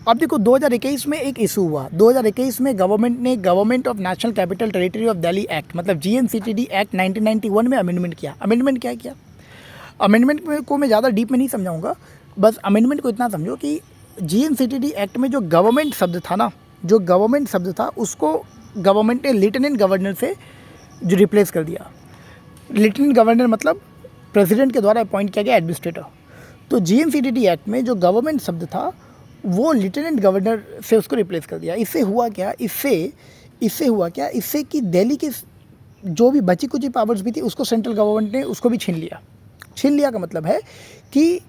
अब देखो 2021 में एक इशू हुआ। 2021 में गवर्नमेंट ने government of national capital territory of Delhi act मतलब GNCTD एक्ट 1991 में अमेंडमेंट किया। अमेंडमेंट क्या किया? अमेंडमेंट को मैं ज़्यादा डीप में नहीं समझाऊंगा, बस अमेंडमेंट को इतना समझो कि GNCTD एक्ट में जो गवर्नमेंट शब्द था ना, जो गवर्नमेंट शब्द था उसको गवर्नमेंट ने लेफ्टिनेंट गवर्नर से जो रिप्लेस कर दिया। लेफ्टिनेंट गवर्नर मतलब प्रेसिडेंट के द्वारा अपॉइंट किया गया एडमिनिस्ट्रेटर। तो GNCTD एक्ट में जो गवर्नमेंट शब्द था वो लेफ्टिनेंट गवर्नर से उसको रिप्लेस कर दिया। इससे हुआ क्या? इससे कि दिल्ली की जो भी बची कुची पावर्स भी थी उसको सेंट्रल गवर्नमेंट ने उसको भी छीन लिया। छीन लिया का मतलब है कि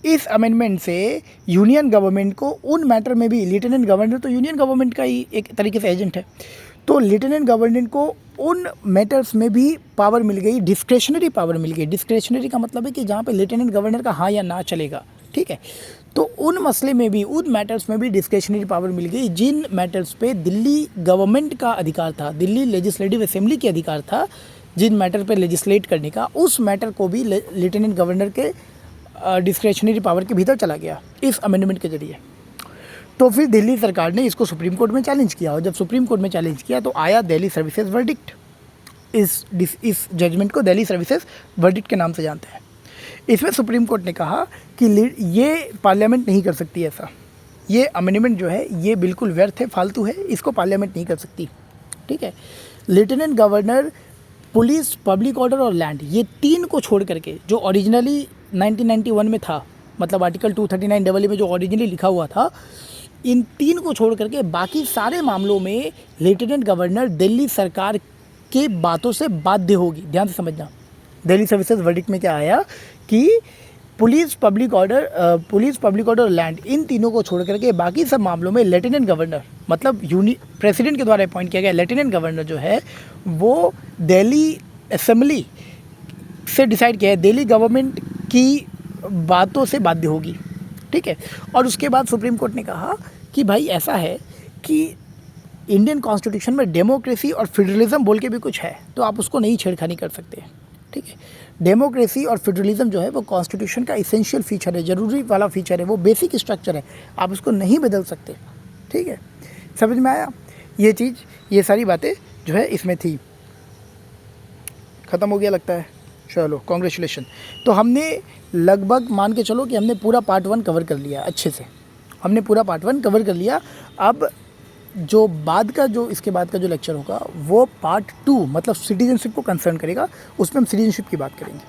इस अमेंडमेंट से यूनियन गवर्नमेंट को उन मैटर में भी, लेफ्टिनेंट गवर्नर तो यूनियन गवर्नमेंट का ही एक तरीके से एजेंट है, तो लेफ्टिनेंट गवर्नर को उन मैटर्स में भी पावर मिल गई, डिस्क्रेशनरी पावर मिल गई। डिस्क्रेशनरी का मतलब है कि जहाँ पे लेफ्टिनेंट गवर्नर का हाँ या ना चलेगा। ठीक है, तो उन मसले में भी, उन मैटर्स में भी डिस्क्रेशनरी पावर मिल गई जिन मैटर्स पे दिल्ली गवर्नमेंट का अधिकार था, दिल्ली लेजिस्लेटिव असेंबली के अधिकार था जिन मैटर पे लेजिस्लेट करने का, उस मैटर को भी लेफ्टिनेंट गवर्नर के डिस्क्रेशनरी पावर के भीतर चला गया इस अमेंडमेंट के जरिए। तो फिर दिल्ली सरकार ने इसको सुप्रीम कोर्ट में चैलेंज किया और जब सुप्रीम कोर्ट में चैलेंज किया तो आया दिल्ली सर्विसेज वर्डिक्ट। इस जजमेंट को दिल्ली सर्विसेज वर्डिक्ट के नाम से जानते हैं। इसमें सुप्रीम कोर्ट ने कहा कि ये पार्लियामेंट नहीं कर सकती ऐसा, ये अमेंडमेंट जो है ये बिल्कुल व्यर्थ है, फालतू है, इसको पार्लियामेंट नहीं कर सकती। ठीक है, lieutenant governor, police, public order और लैंड, ये तीन को छोड़ करके जो ओरिजिनली 1991 में था, मतलब आर्टिकल 239 AA में जो ओरिजिनली लिखा हुआ था, इन तीन को छोड़ करके बाकी सारे मामलों में लेफ्टिनेंट गवर्नर दिल्ली सरकार के बातों से बाध्य होगी। ध्यान से समझना, दिल्ली सर्विसेज वर्डिक्ट में क्या आया कि पुलिस, पब्लिक ऑर्डर और लैंड, इन तीनों को छोड़ करके बाकी सब मामलों में लेफ्टिनेंट गवर्नर मतलब प्रेसिडेंट के द्वारा अपॉइंट किया गया लेफ्टिनेंट गवर्नर जो है वो दिल्ली असेंबली से डिसाइड किया है, दिल्ली गवर्नमेंट की बातों से बाध्य होगी। ठीक है, और उसके बाद सुप्रीम कोर्ट ने कहा कि भाई ऐसा है कि इंडियन कॉन्स्टिट्यूशन में डेमोक्रेसी और फेडरलिज्म बोल के भी कुछ है, तो आप उसको नहीं छेड़खानी कर सकते। ठीक है, डेमोक्रेसी और फेडरलिज्म जो है वो कॉन्स्टिट्यूशन का इसेंशियल फीचर है, ज़रूरी वाला फीचर है, वो बेसिक स्ट्रक्चर है, आप उसको नहीं बदल सकते। ठीक है, समझ में आया? ये चीज़, ये सारी बातें जो है इसमें थी। ख़त्म हो गया लगता है। चलो, कॉन्ग्रेचुलेशन। तो हमने लगभग मान के चलो कि हमने पूरा पार्ट 1 कवर कर लिया अच्छे से, हमने पूरा पार्ट 1 कवर कर लिया। अब जो इसके बाद का जो लेक्चर होगा वो पार्ट 2 मतलब सिटीजनशिप को कंसर्न करेगा, उसमें हम सिटीजनशिप की बात करेंगे।